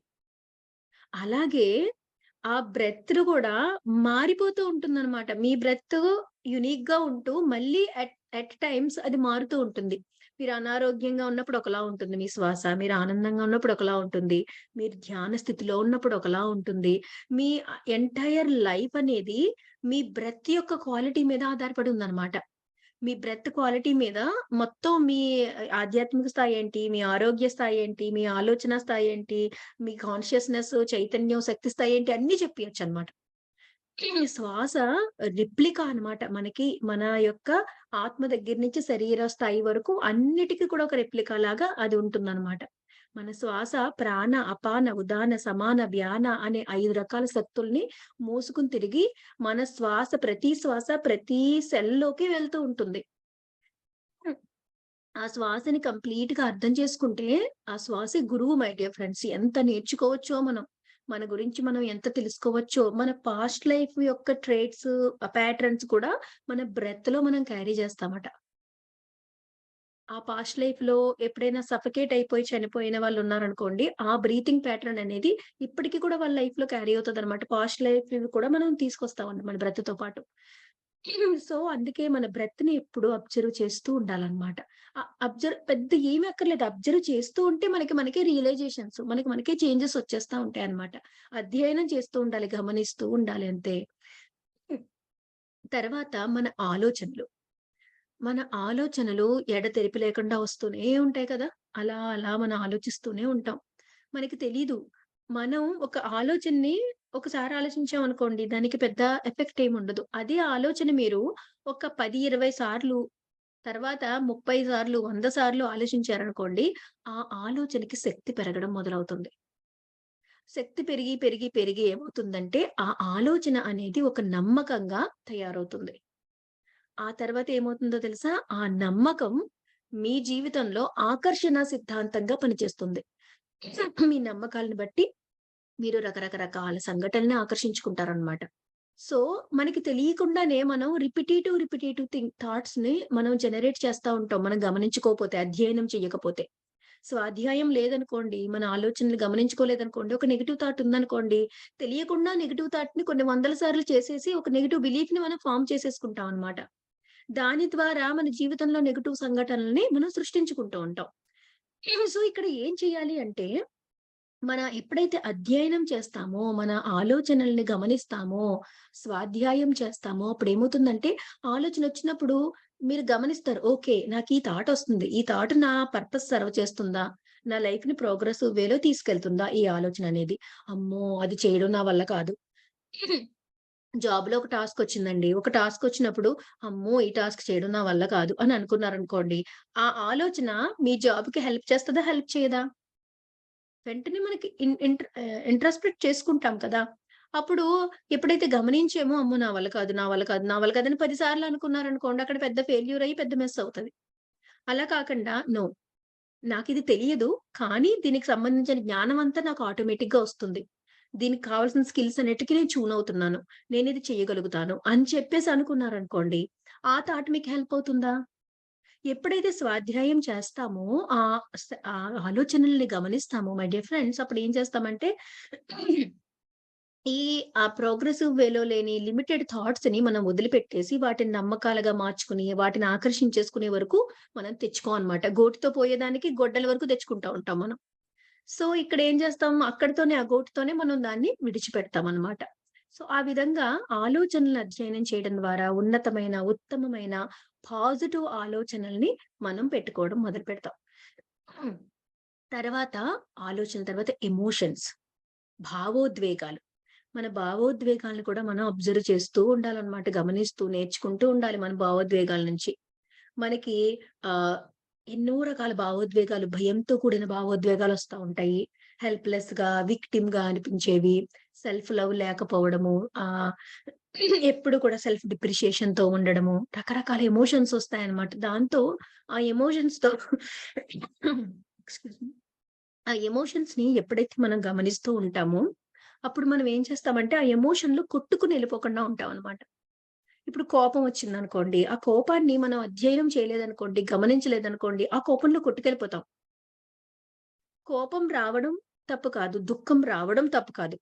అలాగే ఆ బ్రెత్‌లు గూడా మారిపోతూ ఉంటుందనమాట. మీ బ్రెత్ యూనిక్‌గా ఉంటూ మళ్ళీ ఎట్ టైమ్స్ అది మారుతూ ఉంటుంది. మీరు అనారోగ్యంగా ఉన్నప్పుడు ఒకలా ఉంటుంది మీ శ్వాస. మీరు ఆనందంగా ఉన్నప్పుడు ఒకలా ఉంటుంది. మీరు ధ్యాన స్థితిలో ఉన్నప్పుడు ఒకలా ఉంటుంది. మీ ఎంటైర్ లైఫ్ అనేది మీ బ్రెత్ యొక్క క్వాలిటీ మీద ఆధారపడి ఉందనమాట. మీ బ్రెత్ క్వాలిటీ మీద మొత్తం మీ ఆధ్యాత్మిక స్థాయి ఏంటి? మీ ఆరోగ్య స్థాయి ఏంటి? మీ ఆలోచన స్థాయి ఏంటి? మీ కాన్షియస్‌నెస్, చైతన్యం, శక్తి స్థాయి ఏంటి? అన్నీ చెప్పియచ్చనమాట. శ్వాస రిప్లికా అనమాట. మనకి మన యొక్క ఆత్మ దగ్గర నుంచి శరీర స్థాయి వరకు అన్నిటికి కూడా ఒక రెప్లికా లాగా అది ఉంటుందనమాట. మన శ్వాస ప్రాణ, అపాన, ఉదాన, సమాన, వ్యాన అనే 5 రకాల శక్తుల్ని మోసుకొని తిరిగి మన శ్వాస ప్రతి సెల్‌లోకి వెళ్తూ ఉంటుంది. ఆ శ్వాసని కంప్లీట్‌గా అర్థం చేసుకుంటే, ఆ శ్వాసే గురువు మై డియర్ ఫ్రెండ్స్. ఎంత నేర్చుకోవచ్చో మనం. మన గురించి మనం ఎంత తెలుసుకోవచ్చో, మన పాస్ట్ లైఫ్ యొక్క ట్రేట్స్, ప్యాటర్న్స్ కూడా మన బ్రెత్‌లో మనం క్యారీ చేస్తామట. ఆ పాస్ట్ లైఫ్‌లో ఎప్పుడైనా సఫకేట్ అయిపోయి చనిపోయిన వాళ్ళున్నారనుకోండి, ఆ బ్రీతింగ్ ప్యాటర్న్ అనేది ఇప్పటికి కూడా వాళ్ళ లైఫ్‌లో క్యారీ అవుతదనమాట. పాస్ట్ లైఫ్‌వి కూడా మనం తీసుకొస్తామండి మన బ్రెత్‌తో పాటు. సో, అందుకే మన బ్రెత్‌ని ఎప్పుడు అబ్జర్వ్ చేస్తూ ఉండాలనమాట. పెద్ద ఏమి అక్కర్లేదు. అబ్జర్వ్ చేస్తూ ఉంటే మనకే రియలైజేషన్స్ మనకే చేంజెస్ వచ్చేస్తా ఉంటాయన్నమాట. అధ్యయనం చేస్తూ ఉండాలి. గమనిస్తూ ఉండాలి అంతే. తర్వాత మన ఆలోచనలు. మన ఆలోచనలు ఎడతెరిపి లేకుండా వస్తూనే ఉంటాయి కదా! అలా మనం ఆలోచిస్తూనే ఉంటాం. మనకి తెలీదు. మనం ఒక ఆలోచనని ఒకసారి ఆలోచించామనుకోండి, దానికి పెద్ద ఎఫెక్ట్ ఏముండదు. అదే ఆలోచన మీరు ఒక 10, 20 సార్లు, తర్వాత 30 సార్లు, 100 సార్లు ఆలోచించారనుకోండి, ఆ ఆలోచనకి శక్తి పెరగడం మొదలవుతుంది. శక్తి పెరిగి, పెరిగి, పెరిగి ఏమవుతుందంటే, ఆ ఆలోచన అనేది ఒక నమ్మకంగా తయారవుతుంది. ఆ తర్వాత ఏమవుతుందో తెలుసా? ఆ నమ్మకం మీ జీవితంలో ఆకర్షణ సిద్ధాంతంగా పనిచేస్తుంది. మీ నమ్మకాలను బట్టి మీరు రకరకాల సంఘటనలని ఆకర్షించుకుంటారనమాట. సో, మనకి తెలియకుండానే మనం రిపిటీటివ్ థాట్స్‌ని మనం జనరేట్ చేస్తా ఉంటాం. మనం గమనించుకోకపోతే, అధ్యయనం చెయ్యకపోతే. స్వాధ్యాయం లేదనుకోండి, మన ఆలోచనలు గమనించుకోలేదనుకోండి, ఒక నెగెటివ్ థాట్ ఉందనుకోండి, తెలియకుండా నెగెటివ్ థాట్‌ని కొన్ని వందల సార్లు చేసేసి, ఒక నెగెటివ్ బిలీఫ్‌ని మనం ఫార్మ్ చేసేసుకుంటాం అనమాట. దాని ద్వారా మన జీవితంలో నెగెటివ్ సంఘటనలని మనం సృష్టించుకుంటూ ఉంటాం. సో, ఇక్కడ ఏం చేయాలి అంటే, ఎప్పుడైతే అధ్యయనం చేస్తామో, మన ఆలోచనల్ని గమనిస్తామో, స్వాధ్యాయం చేస్తామో, అప్పుడేమవుతుందంటే, ఆలోచనొచ్చినప్పుడు మీరు గమనిస్తారు. ఓకే. నాకీ థాటొస్తుంది. ఈ థాట్ నా పర్పస్ సర్వ్ చేస్తుందా? నా లైఫ్‌ని ప్రోగ్రెసివ్ వేలో తీసుకెళ్తుందా ఈ ఆలోచననేది? అమ్మో! అది చేయడం నా వల్ల కాదు. జాబ్‌లో ఒక టాస్కొచ్చిందండి. ఒక టాస్కొచ్చినప్పుడు, అమ్మో! ఈ టాస్క్ చేయడం నా వల్ల కాదు అని అనుకున్నారనుకోండి. ఆ ఆలోచన మీ జాబ్‌కి హెల్ప్ చేస్తదా? హెల్ప్ చేయదా? వెంటనే మనకి ఇంట్రస్పెక్ట్ చేసుకుంటాం కదా! అప్పుడు ఎప్పుడైతే గమనించామో, అమ్మో! నా వల్ల కాదు, నా వల్ల కాదు, నా వల్ల కాదని 10 సార్లు అనుకున్నారనుకోండి, అక్కడ పెద్ద ఫెయిల్యూర్ అయ్యి పెద్ద మెస్ అవుతది. అలా కాకుండా నో. నాకిది తెలియదు. కానీ దీనికి సంబంధించిన జ్ఞానం అంతా నాకు ఆటోమేటిక్‌గా వస్తుంది. దీనికి కావాల్సిన స్కిల్స్ అన్నిటికి నేను ట్యూన్ అవుతున్నాను. నేనిది చేయగలుగుతాను అని చెప్పేసి అనుకున్నారనుకోండి, ఆ థాట్ మీకు హెల్ప్ అవుతుందా? ఎప్పుడైతే స్వాధ్యాయం చేస్తామో, ఆ ఆలోచనల్ని గమనిస్తామో మై డియర్ ఫ్రెండ్స్ అప్పుడేం చేస్తామంటే, ఈ ప్రోగ్రెసివ్ వేలో లేని లిమిటెడ్ థాట్స్‌ని మనం వదిలిపెట్టేసి, వాటిని నమ్మకాలుగా మార్చుకుని, వాటిని ఆకర్షించేసుకునే వరకు మనం తెచ్చుకోమనమాట. గోటితో పోయేదానికి గొడ్డలి వరకు తెచ్చుకుంటా ఉంటాం మనం. సో, ఇక్కడేం చేస్తాం, అక్కడితోనే ఆ గోటితోనే మనం దాన్ని విడిచిపెడతామనమాట. సో, ఆ విధంగా ఆలోచనలను అధ్యయనం చేయడం ద్వారా ఉన్నతమైన, ఉత్తమమైన, పాజిటివ్ ఆలోచనల్ని మనం పెట్టుకోవడం మొదలుపెడతాం. హ్మ్. తర్వాత ఆలోచనల తర్వాత ఎమోషన్స్, భావోద్వేగాలు. మన భావోద్వేగాలను కూడా మనం అబ్జర్వ్ చేస్తూ ఉండాలన్నమాట. గమనిస్తూ, నేర్చుకుంటూ ఉండాలి మన భావోద్వేగాల నుంచి. మనకి ఆహ్, ఎన్నో రకాల భావోద్వేగాలు, భయంతో కూడిన భావోద్వేగాలొస్తా ఉంటాయి. హెల్ప్‌లెస్‌గా, విక్టిమ్‌గా అనిపించేవి, సెల్ఫ్ లవ్ లేకపోవడము, ఆహ్, ఎప్పుడు కూడా సెల్ఫ్ డిప్రిషియేషన్‌తో ఉండడము, రకరకాల ఎమోషన్స్ ఒస్తాయన్నమాట. దాంతో ఆ ఎమోషన్స్‌తో ఎక్స్‌క్యూజ్ మీ. ఆ ఎమోషన్స్‌ని ఎప్పుడైతే మనం గమనిస్తూ ఉంటామో, అప్పుడు మనం ఏం చేస్తామంటే, ఆ ఎమోషన్‌లో కొట్టుకొని ఎళ్ళిపోకుండా ఉంటామన్నమాట. ఇప్పుడు కోపం వచ్చిందనుకోండి, ఆ కోపాన్ని మనం అధ్యయనం చేయలేదనుకోండి, గమనించలేదనుకోండి, ఆ కోపంలో కొట్టుకెళ్ళిపోతాం. కోపం రావడం తప్పు కాదు. దుఃఖం రావడం తప్పు కాదు.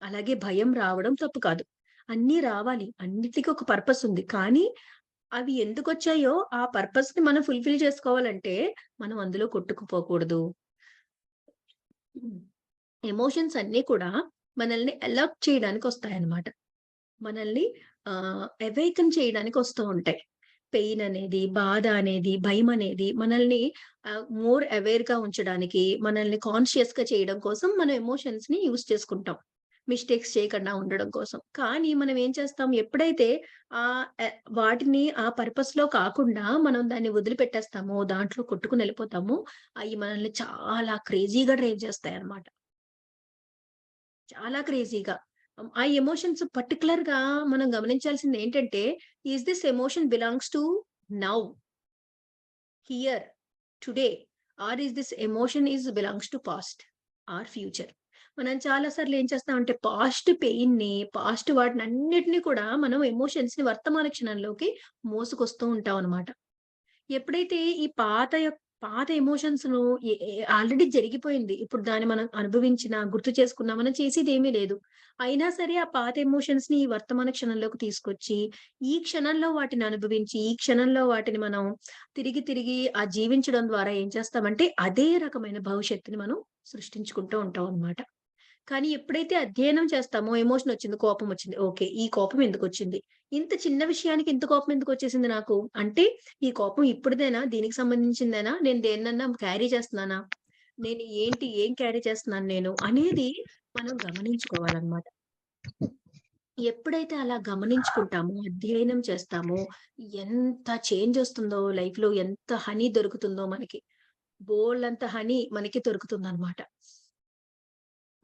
అలాగే భయం రావడం తప్పు కాదు. అన్నీ రావాలి. అన్నిటికి ఒక పర్పస్ ఉంది. కానీ అవి ఎందుకొచ్చాయో ఆ పర్పస్‌ని మనం ఫుల్‌ఫిల్ చేసుకోవాలంటే మనం అందులో కొట్టుకుపోకూడదు. ఎమోషన్స్ అన్నీ కూడా మనల్ని అలర్ట్ చేయడానికొస్తాయన్నమాట. మనల్ని అవేకెన్ చేయడానికొస్తూ ఉంటాయి. పెయిన్ అనేది, బాధ అనేది, భయమనేది మనల్ని మోర్ అవేర్‌గా ఉంచడానికి, మనల్ని కాన్షియస్‌గా చేయడం కోసం మనం ఎమోషన్స్‌ని యూజ్ చేసుకుంటాం. మిస్టేక్స్ చేయకుండా ఉండడం కోసం. కానీ మనం ఏం చేస్తాం, ఎప్పుడైతే ఆహ్, ఎ వాటిని ఆ పర్పస్‌లో కాకుండా మనం దాన్ని వదిలిపెట్టేస్తామో, దాంట్లో కొట్టుకొనెళ్ళిపోతామో, అయి మనల్ని చాలా క్రేజీగా డ్రైవ్ చేస్తాయన్నమాట. చాలా క్రేజీగా. ఆ ఎమోషన్స్ పర్టిక్యులర్‌గా మనం గమనించాల్సిందేంటంటే, is this emotion belongs to now, here, today, or is this emotion belongs to past or future. మనం చాలా సార్లు ఏం చేస్తామంటే, పాస్ట్ పెయిన్‌ని, పాస్ట్ వాటినన్నిటిని కూడా మనం ఎమోషన్స్‌ని వర్తమాన క్షణంలోకి మోసుకొస్తూ ఉంటామనమాట. ఎప్పుడైతే ఈ పాత ఎమోషన్స్‌ను ఎ ఎ ఆల్రెడీ జరిగిపోయింది. ఇప్పుడు దాన్ని మనం అనుభవించినా, గుర్తు చేసుకున్నా మనం చేసేదేమీ లేదు. అయినా సరే ఆ పాత ఎమోషన్స్‌ని ఈ వర్తమాన క్షణంలోకి తీసుకొచ్చి, ఈ క్షణంలో వాటిని అనుభవించి, ఈ క్షణంలో వాటిని మనం తిరిగి జీవించడం ద్వారా ఏం చేస్తామంటే, అదే రకమైన భవిష్యత్తుని మనం సృష్టించుకుంటూ ఉంటాం అన్నమాట. కానీ ఎప్పుడైతే అధ్యయనం చేస్తామో ఎమోషనొచ్చింది, కోపమొచ్చింది. ఓకే. ఈ కోపం ఎందుకొచ్చింది? ఇంత చిన్న విషయానికి ఇంత కోపం ఎందుకొచ్చేసింది నాకు? అంటే ఈ కోపం ఇప్పుడిదేనా? దీనికి సంబంధించిందేనా? నేను దేన్నన్నా క్యారీ చేస్తున్నానా? నేను ఏం క్యారీ చేస్తున్నాను నేను? అనేది మనం గమనించుకోవాలన్నమాట. ఎప్పుడైతే అలా గమనించుకుంటామో, అధ్యయనం చేస్తామో, ఎంత చేంజొస్తుందో లైఫ్‌లో, ఎంత హనీ దొరుకుతుందో మనకి. బోలెడంత హనీ మనకి దొరుకుతుందన్నమాట.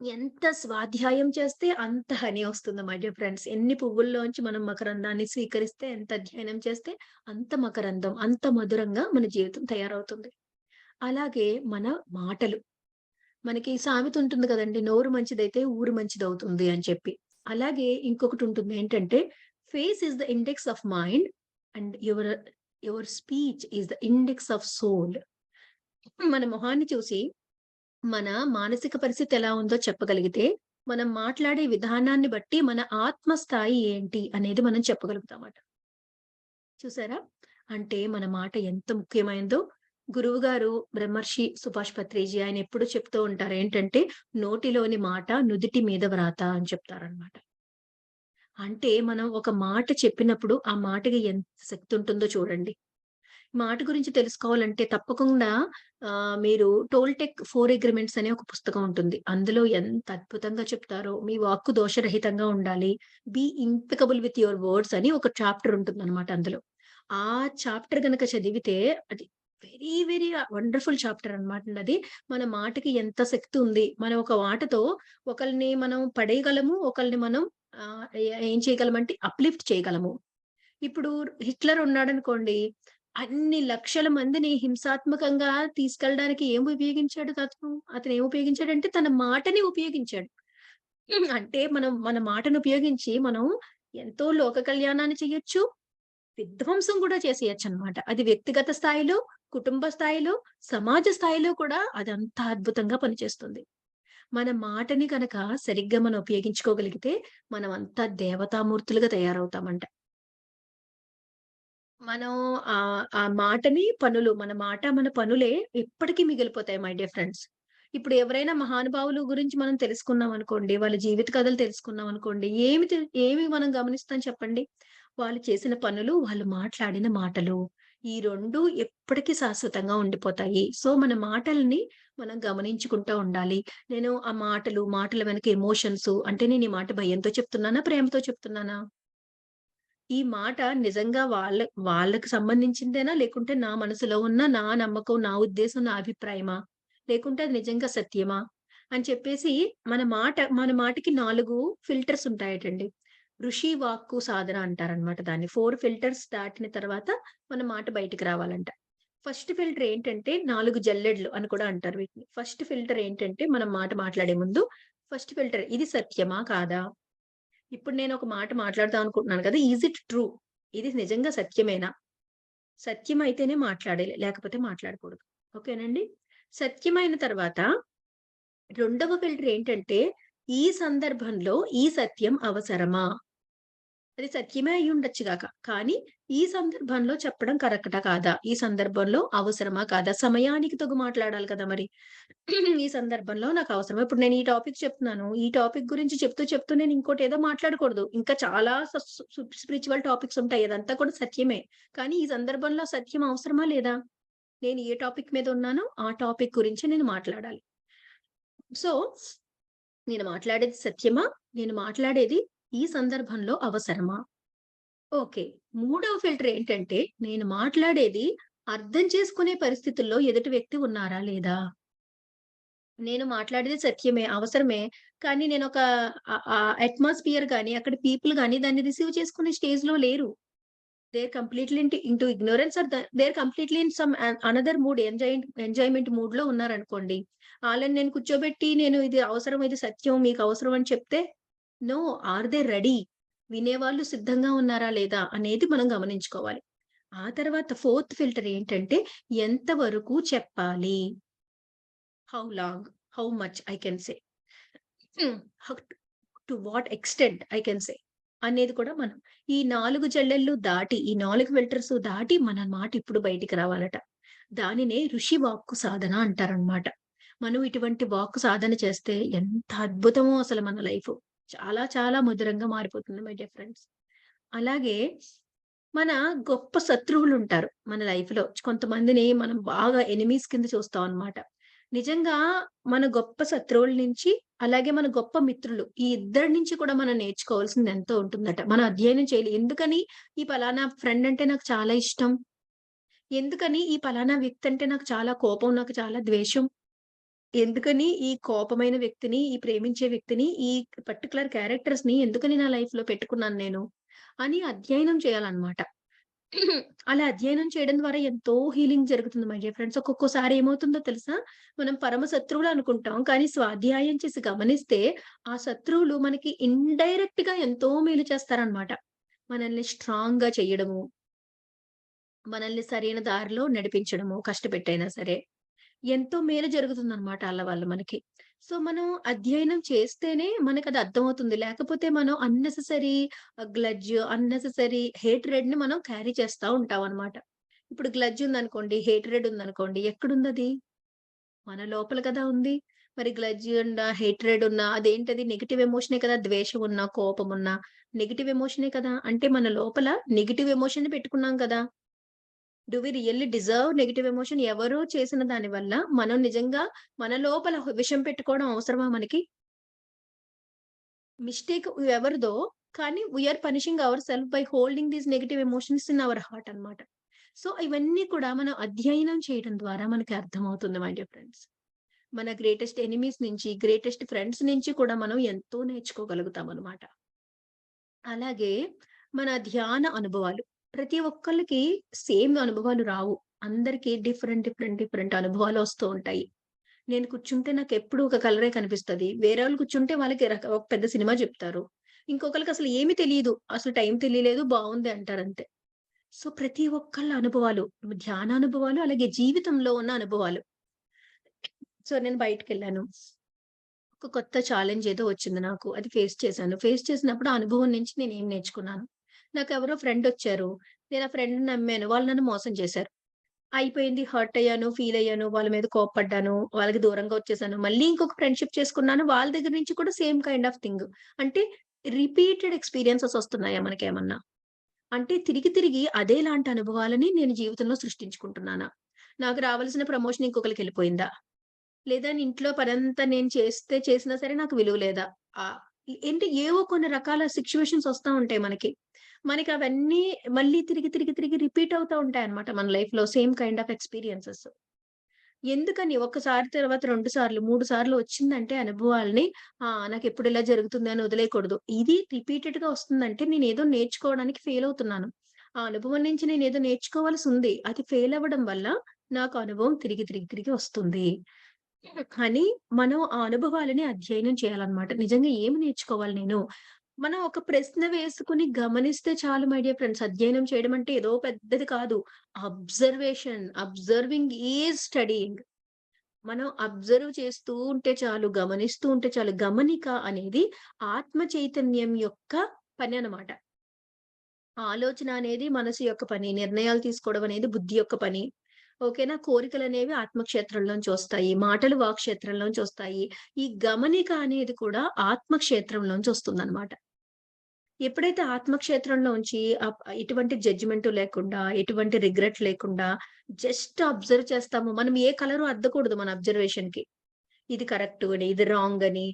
ఎంత స్వాధ్యాయం చేస్తే అంత హనీ వస్తుంది మై డియర్ ఫ్రెండ్స్. ఎన్ని పువ్వుల్లోంచి మనం మకరందాన్ని స్వీకరిస్తే, ఎంత అధ్యయనం చేస్తే అంత మకరందం, అంత మధురంగా మన జీవితం తయారవుతుంది. అలాగే మన మాటలు. మనకి సామెత ఉంటుంది కదండీ! నోరు మంచిదైతే ఊరు మంచిదవుతుంది అని చెప్పి. అలాగే ఇంకొకటుంటుంది ఏంటంటే, face is the index of mind and your speech is the index of soul. మన మొహాన్ని చూసి మన మానసిక పరిస్థితి ఎలా ఉందో చెప్పగలిగితే, మనం మాట్లాడే విధానాన్ని బట్టి మన ఆత్మ స్థాయి ఏంటి అనేది మనం చెప్పగలుగుతామట. చూసారా? అంటే మన మాట ఎంత ముఖ్యమైనదో గురువుగారు బ్రహ్మర్షి సుభాష్ పత్రిజీ ఆయన ఎప్పుడూ చెప్తూ ఉంటారు. ఏంటంటే, "నోటిలోని మాట నుదిటి మీద వ్రాత" అని చెప్తారనమాట. అంటే మనం ఒక మాట చెప్పినప్పుడు ఆ మాటకి ఎంత శక్తి ఉంటుందో చూడండి. మాట గురించి తెలుసుకోవాలంటే తప్పకుండా మీరు 'టోల్‌టెక్ 4 అగ్రీమెంట్స్' అనే ఒక పుస్తకం ఉంటుంది. అందులో ఎంత అద్భుతంగా చెప్తారో, మీ వాక్కు దోషరహితంగా ఉండాలి. Be impeccable with your words అని ఒక చాప్టర్ ఉంటుందన్నమాట అందులో. ఆ చాప్టర్ గనక చదివితే అది వెరీ వండర్‌ఫుల్ చాప్టర్ అన్నమాట అండి అది. మన మాటకి ఎంత శక్తి ఉంది. మనం ఒక మాటతో ఒకళ్ళని మనం పడేయగలము. ఒకళ్ళని మనం ఏం చేయగలమంటే అప్‌లిఫ్ట్ చేయగలము. ఇప్పుడు హిట్లర్ ఉన్నాడనుకోండి. అన్ని లక్షల మందిని హింసాత్మకంగా తీసుకెళ్ళడానికి ఏం ఉపయోగించాడు అతను? అతనేం ఉపయోగించాడంటే తన మాటని ఉపయోగించాడు. అంటే మనం మన మాటను ఉపయోగించి మనం ఎంతో లోక కళ్యాణాన్ని చేయొచ్చు. విధ్వంసం కూడా చేసేయొచ్చనమాట. అది వ్యక్తిగత స్థాయిలో, కుటుంబ స్థాయిలో, సమాజ స్థాయిలో కూడా అదంత అద్భుతంగా పనిచేస్తుంది. మన మాటని గనక సరిగ్గా మనం ఉపయోగించుకోగలిగితే మనమంతా దేవతామూర్తులుగా తయారవుతామంట. మనం ఆ మాటని పనులు మన మాట, మన పనులే ఎప్పటికి మిగిలిపోతాయి మై డియర్ ఫ్రెండ్స్. ఇప్పుడు ఎవరైనా మహానుభావులు గురించి మనం తెలుసుకున్నామనుకోండి, వాళ్ళ జీవిత కథలు తెలుసుకున్నామనుకోండి, ఏమి మనం గమనిస్తాం చెప్పండి? వాళ్ళు చేసిన పనులు, వాళ్ళు మాట్లాడిన మాటలు. ఈ 2 ఎప్పటికి శాశ్వతంగా ఉండిపోతాయి. సో, మన మాటల్ని మనం గమనించుకుంటా ఉండాలి. నేను ఆ మాటల వెనక ఎమోషన్స్ అంటే నేను ఈ మాట భయంతో చెప్తున్నానా? ప్రేమతో చెప్తున్నానా? ఈ మాట నిజంగా వాళ్ళకి సంబంధించిందేనా? లేకుంటే నా మనసులో ఉన్న నా నమ్మకం, నా ఉద్దేశం, నా అభిప్రాయమా? లేకుంటే అది నిజంగా సత్యమా? అని చెప్పేసి మన మాటకి 4 ఫిల్టర్స్ ఉంటాయటండి. ఋషి వాక్కు సాధన అంటారనమాట దాన్ని. 4 ఫిల్టర్స్ దాటిన తర్వాత మన మాట బయటికి రావాలంట. ఫస్ట్ ఫిల్టర్ ఏంటంటే 4 జల్లెడలు అని కూడా అంటారు వీటిని. ఫస్ట్ ఫిల్టర్ ఏంటంటే మనం మాట మాట్లాడే ముందు ఫస్ట్ ఫిల్టర్ ఇది సత్యమా? కాదా? ఇప్పుడు నేనొక మాట మాట్లాడదాం అనుకుంటున్నాను కదా! Is it true? ఇది నిజంగా సత్యమేనా? సత్యమైతేనే మాట్లాడాలి. లేకపోతే మాట్లాడకూడదు. ఓకేనండి. సత్యమైన తర్వాత రెండవ ఫిల్టర్ ఏంటంటే, ఈ సందర్భంలో ఈ సత్యం అవసరమా? అది సత్యమే అయ్యుండొచ్చు గాక. కానీ, ఈ సందర్భంలో చెప్పడం కరెక్టా కాదా? ఈ సందర్భంలో అవసరమా కాదా? సమయానికి తగు మాట్లాడాలి కదా మరి. ఈ సందర్భంలో నాకవసరమా? ఇప్పుడు నేను ఈ టాపిక్ చెప్తున్నాను. ఈ టాపిక్ గురించి చెప్తూ నేను ఇంకోటేదో మాట్లాడకూడదు. ఇంకా చాలా స్పిరిచ్యువల్ టాపిక్స్ ఉంటాయి. అదంతా కూడా సత్యమే. కానీ, ఈ సందర్భంలో సత్యం అవసరమా లేదా? నేను ఏ టాపిక్ మీద ఉన్నానో, ఆ టాపిక్ గురించి నేను మాట్లాడాలి. సో, నేను మాట్లాడేది సత్యమా? నేను మాట్లాడేది ఈ సందర్భంలో అవసరమా? ఓకే. మూడవ ఫిల్టర్ ఏంటంటే, నేను మాట్లాడేది అర్థం చేసుకునే పరిస్థితుల్లో ఎదుటి వ్యక్తి ఉన్నారా లేదా? నేను మాట్లాడేది సత్యమే, అవసరమే. కానీ నేనొక అట్మాస్ఫియర్ గాని, అక్కడ పీపుల్ గాని దాన్ని రిసీవ్ చేసుకునే స్టేజ్‌లో లేరు. They are completely into ignorance or they are completely in some another mood enjoyment మూడ్‌లో ఉన్నారనుకోండి. ఆళ్ళని నేను కూర్చోబెట్టి నేను ఇది అవసరం, ఇది సత్యం, మీకు అవసరం అని చెప్తే నో. Are they ready? వినేవాళ్ళు సిద్ధంగా ఉన్నారా లేదా? అనేది మనం గమనించుకోవాలి. ఆ తర్వాత ఫోర్త్ ఫిల్టర్ ఏంటంటే ఎంత వరకు చెప్పాలి? How long? How much I can say? How to what extent I can say? అనేది కూడా మనం ఈ 4 జల్లెళ్ళు దాటి, ఈ 4 ఫిల్టర్స్ దాటి మన మాట ఇప్పుడు బయటికి రావాలట. దానినే ఋషి వాక్కు సాధన అంటారనమాట. మనం ఇటువంటి వాక్కు సాధన చేస్తే ఎంత అద్భుతమో అసలు మన లైఫు. చాలా చాలా మధురంగా మారిపోతుంది మై డియర్ ఫ్రెండ్స్. అలాగే మన గొప్ప శత్రువులుంటారు మన లైఫ్‌లో. కొంతమందిని మనం బాగా ఎనిమీస్ కింద చూస్తాం అన్నమాట. నిజంగా మన గొప్ప శత్రువుల నుంచి, అలాగే మన గొప్ప మిత్రులు ఈ ఇద్దరి నుంచి కూడా మనం నేర్చుకోవాల్సింది ఎంతో ఉంటుందట. మనం అధ్యయనం చేయాలి. ఎందుకని ఈ పలానా ఫ్రెండ్ అంటే నాకు చాలా ఇష్టం. ఎందుకని ఈ పలానా వ్యక్తి అంటే నాకు చాలా కోపం, నాకు చాలా ద్వేషం. ఎందుకని ఈ కోపమైన వ్యక్తిని, ఈ ప్రేమించే వ్యక్తిని, ఈ పర్టిక్యులర్ క్యారెక్టర్స్‌ని ఎందుకని నా లైఫ్‌లో పెట్టుకున్నాను నేను అని అధ్యయనం చేయాలన్నమాట. అలా అధ్యయనం చేయడం ద్వారా ఎంతో హీలింగ్ జరుగుతుంది మై డియర్ ఫ్రెండ్స్. ఒక్కొక్కసారి ఏమవుతుందో తెలుసా? మనం పరమ శత్రువులు అనుకుంటాం. కానీ స్వాధ్యాయం చేసి గమనిస్తే ఆ శత్రువులు మనకి ఇండైరెక్ట్‌గా ఎంతో మేలు చేస్తారనమాట. మనల్ని స్ట్రాంగ్‌గా చెయ్యడము, మనల్ని సరైన దారిలో నడిపించడము కష్టపెట్టైనా సరే. ఎంతో మేలు జరుగుతుందనమాట ఆళ్ళ వల్ల మనకి. సో, మనం అధ్యయనం చేస్తేనే మనకది అర్థమవుతుంది. లేకపోతే మనం అన్నెసెసరీ హేట్రెడ్‌ని మనం క్యారీ చేస్తా ఉంటామనమాట. ఇప్పుడు గ్లడ్జ్ ఉందనుకోండి, హేట్రెడ్ ఉందనుకోండి, ఎక్కడుందది? మన లోపల కదా ఉంది. మరి గ్లడ్జ్ ఉన్నా, హేట్రెడ్ ఉన్నా అదేంటది నెగెటివ్ ఎమోషనే కదా! ద్వేషం ఉన్నా, కోపమున్నా నెగెటివ్ ఎమోషనే కదా! అంటే మన లోపల నెగెటివ్ ఎమోషన్‌ని పెట్టుకున్నాం కదా! Do we really deserve negative emotion? ఎవరో చేసిన దాని వల్ల మనం నిజంగా మన లోపల విషం పెట్టుకోవడం అవసరమా మనకి? మిస్టేక్ ఎవరిదో, కానీ we are punishing our self by holding these negative emotions in our heart అన్నమాట. సో, ఇవన్నీ కూడా మనం అధ్యయనం చేయడం ద్వారా మనకి అర్థమవుతుంది మై డియర్ ఫ్రెండ్స్. మన గ్రేటెస్ట్ ఎనిమీస్ నుంచి, గ్రేటెస్ట్ ఫ్రెండ్స్ నుంచి కూడా మనం ఎంతో నేర్చుకోగలుగుతామన్నమాట. అలాగే మన ధ్యాన అనుభవాలు. ప్రతి ఒక్కళ్ళకి సేమ్ అనుభవాలు రావు. అందరికి డిఫరెంట్ అనుభవాలొస్తూ ఉంటాయి. నేను కూర్చుంటే నాకెప్పుడు ఒక కలరే కనిపిస్తది. వేరేవాళ్ళు కూర్చుంటే వాళ్ళకి ఒక పెద్ద సినిమా జెప్తారు. ఇంకొకళ్ళకసలు ఏమి తెలీదు. అసలు టైం తెలియలేదు, బావుంది అంటారంతే. సో, ప్రతి ఒక్కళ్ళ అనుభవాలు, ధ్యానానుభవాలు, అలాగే జీవితంలో ఉన్న అనుభవాలు. సో, నేను బయటికెళ్ళాను. ఒక కొత్త ఛాలెంజ్ ఏదో వచ్చింది నాకు. అది ఫేస్ చేశాను. ఫేస్ చేసినప్పుడు ఆ అనుభవం నుంచి నేనేం నేర్చుకున్నాను. నాకెవరో ఫ్రెండొచ్చారు. నేను ఆ ఫ్రెండ్‌ని నమ్మాను. వాళ్ళు నన్ను మోసం చేశారు. అయిపోయింది. హర్ట్ అయ్యాను, ఫీల్ అయ్యాను, వాళ్ళ మీద కోప్పడ్డాను, వాళ్ళకి దూరంగా వచ్చేసాను. మళ్ళీ ఇంకొక ఫ్రెండ్‌షిప్ చేసుకున్నాను. వాళ్ళ దగ్గర నుంచి కూడా సేమ్ కైండ్ ఆఫ్ థింగ్. అంటే రిపీటెడ్ ఎక్స్‌పీరియన్సెస్ వస్తున్నాయా మనకేమన్నా? అంటే తిరిగి తిరిగి అదేలాంటి అనుభవాలని నేను జీవితంలో సృష్టించుకుంటున్నానా? నాకు రావాల్సిన ప్రమోషన్ ఇంకొకళ్ళకెళ్ళిపోయిందా? లేదా ఇంట్లో పనంతా నేను చేసినా సరే నాకు విలువ లేదా? ఆహ్, ఏంటి ఏవో కొన్ని రకాల సిట్యుయేషన్స్ వస్తా ఉంటాయి మనకి. మనకవన్నీ మళ్ళీ తిరిగి, తిరిగి, తిరిగి రిపీట్ అవుతా ఉంటాయన్నమాట మన లైఫ్‌లో సేమ్ కైండ్ ఆఫ్ ఎక్స్‌పీరియన్సెస్. ఎందుకని ఒక్కసారి తర్వాత 2 సార్లు, 3 సార్లు వచ్చిందంటే అనుభవాల్ని నాకెప్పుడు ఇలా జరుగుతుంది అని వదిలేయకూడదు. ఇది రిపీటెడ్‌గా వస్తుందంటే నేనేదో నేర్చుకోవడానికి ఫెయిల్ అవుతున్నాను. ఆ అనుభవం నుంచి నేనేదో నేర్చుకోవాల్సుంది. అది ఫెయిల్ అవ్వడం వల్ల నాకు అనుభవం తిరిగి, తిరిగి, తిరిగి వస్తుంది. కానీ మనం ఆ అనుభవాలని అధ్యయనం చేయాలన్నమాట. నిజంగా ఏమి నేర్చుకోవాలి నేను? మనం ఒక ప్రశ్న వేసుకొని గమనిస్తే చాలు మై డియర్ ఫ్రెండ్స్. అధ్యయనం చేయడం అంటే ఏదో పెద్దది కాదు. Observing is studying. మనం అబ్జర్వ్ చేస్తూ ఉంటే చాలు, గమనిస్తూ ఉంటే చాలు. గమనిక అనేది ఆత్మ చైతన్యం యొక్క పని అన్నమాట. ఆలోచన అనేది మనసు యొక్క పని. నిర్ణయాలు తీసుకోవడం అనేది బుద్ధి యొక్క పని. ఓకేనా? కోరికలనేవి ఆత్మక్షేత్రంలోంచి వస్తాయి. మాటలు వాక్‌క్షేత్రంలోంచి వస్తాయి. ఈ గమనిక అనేది కూడా ఆత్మక్షేత్రంలోంచి వస్తుందన్నమాట. ఎప్పుడైతే ఆత్మక్షేత్రంలోంచి ఎటువంటి జడ్జిమెంట్ లేకుండా, ఎటువంటి రిగ్రెట్ లేకుండా జస్ట్ అబ్జర్వ్ చేస్తామో, మనం ఏ కలరు అద్దకూడదు మన అబ్జర్వేషన్‌కి. ఇది కరెక్టు అని, ఇది రాంగ్ అని,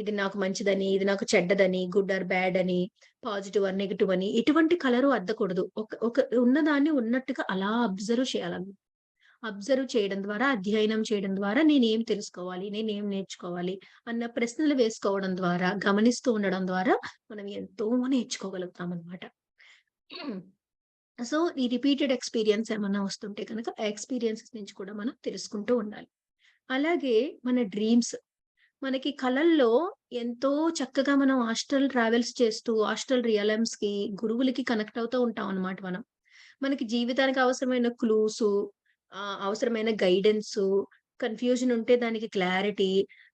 ఇది నాకు మంచిదని, ఇది నాకు చెడ్డదని, గుడ్ ఆర్ బ్యాడ్ అని, పాజిటివ్ ఆర్ నెగెటివ్ అని, ఎటువంటి కలరు అద్దకూడదు. ఒక ఒక ఉన్నదాన్ని ఉన్నట్టుగా అలా అబ్జర్వ్ చేయాలన్నమాట. అబ్జర్వ్ చేయడం ద్వారా, అధ్యయనం చేయడం ద్వారా నేనేం తెలుసుకోవాలి? నేనేం నేర్చుకోవాలి? అన్న ప్రశ్నలు వేసుకోవడం ద్వారా, గమనిస్తూ ఉండడం ద్వారా మనం ఎంతో నేర్చుకోగలుగుతామనమాట. సో, ఈ రిపీటెడ్ ఎక్స్‌పీరియన్స్ ఏమన్నా వస్తుంటే గనక, ఆ ఎక్స్‌పీరియన్సెస్ నుంచి కూడా మనం తెలుసుకుంటూ ఉండాలి. అలాగే మన డ్రీమ్స్. మనకి కలల్లో ఎంతో చక్కగా మనం హాస్టల్ ట్రావెల్స్ చేస్తూ, హాస్టల్ రియలమ్స్‌కి, గురువులకి కనెక్ట్ అవుతూ ఉంటామనమాట మనం. మనకి జీవితానికి అవసరమైన క్లూసు, అవసరమైన గైడెన్సు, కన్‌ఫ్యూజన్ ఉంటే దానికి క్లారిటీ,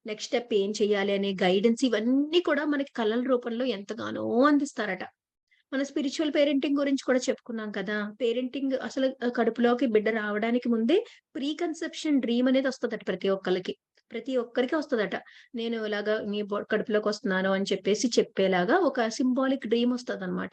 నెక్స్ట్ స్టెప్ ఏం చేయాలి అనే గైడెన్స్ ఇవన్నీ కూడా మనకి కలల రూపంలో ఎంతగానో అందిస్తారట. మన స్పిరిచ్యువల్ పేరెంటింగ్ గురించి కూడా చెప్పుకున్నాం కదా! పేరెంటింగ్ అసలు కడుపులోకి బిడ్డ రావడానికి ముందే ప్రీ కన్సెప్షన్ డ్రీమ్ అనేది వస్తదట ప్రతి ఒక్కళ్ళకి. ప్రతి ఒక్కరికి వస్తదట. నేను ఇలాగా మీ కడుపులోకొస్తున్నాను అని చెప్పేసి చెప్పేలాగా ఒక సింబాలిక్ డ్రీమ్ వస్తదనమాట.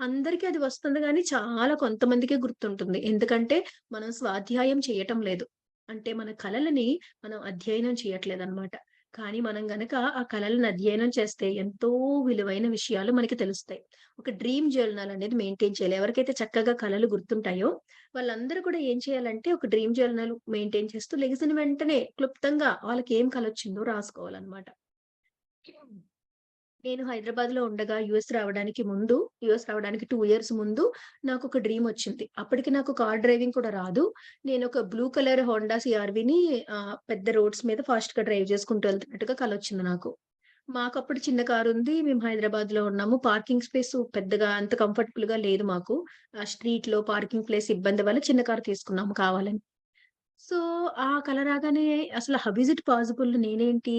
అందరికి అది వస్తుంది గానీ, చాలా కొంతమందికే గుర్తుంటుంది. ఎందుకంటే, మనం స్వాధ్యాయం చేయటం లేదు. అంటే మన కలలని మనం అధ్యయనం చేయట్లేదనమాట. కానీ మనం గనక ఆ కలలను అధ్యయనం చేస్తే ఎంతో విలువైన విషయాలు మనకి తెలుస్తాయి. ఒక డ్రీమ్ జర్నల్ అనేది మెయింటైన్ చేయాలి. ఎవరికైతే చక్కగా కలలు గుర్తుంటాయో, వాళ్ళందరూ కూడా ఏం చేయాలంటే, ఒక డ్రీమ్ జర్నల్ మెయింటైన్ చేస్తూ లెగిసిన వెంటనే క్లుప్తంగా వాళ్ళకేం కలొచ్చిందో రాసుకోవాలనమాట. నేను హైదరాబాద్‌లో ఉండగా యూఎస్ రావడానికి 2 ఇయర్స్ ముందు నాకొక డ్రీమొచ్చింది. అప్పటికి నాకు కార్ డ్రైవింగ్ కూడా రాదు. నేనొక బ్లూ కలర్ హోండా సీఆర్‌వీని పెద్ద రోడ్స్ మీద ఫాస్ట్‌గా డ్రైవ్ చేసుకుంటూ వెళ్తున్నట్టుగా కలొచ్చింది నాకు. మాకప్పుడు చిన్న కారుంది. మేము హైదరాబాద్‌లో ఉన్నాము. పార్కింగ్ స్పేసు పెద్దగా అంత కంఫర్టబుల్‌గా లేదు మాకు. స్ట్రీట్‌లో పార్కింగ్ ప్లేస్ ఇబ్బంది వల్ల చిన్న కారు తీసుకున్నాము కావాలని. సో, ఆ కల రాగానే అసలు హౌ ఈజ్ ఇట్ పాసిబుల్ నేనేంటి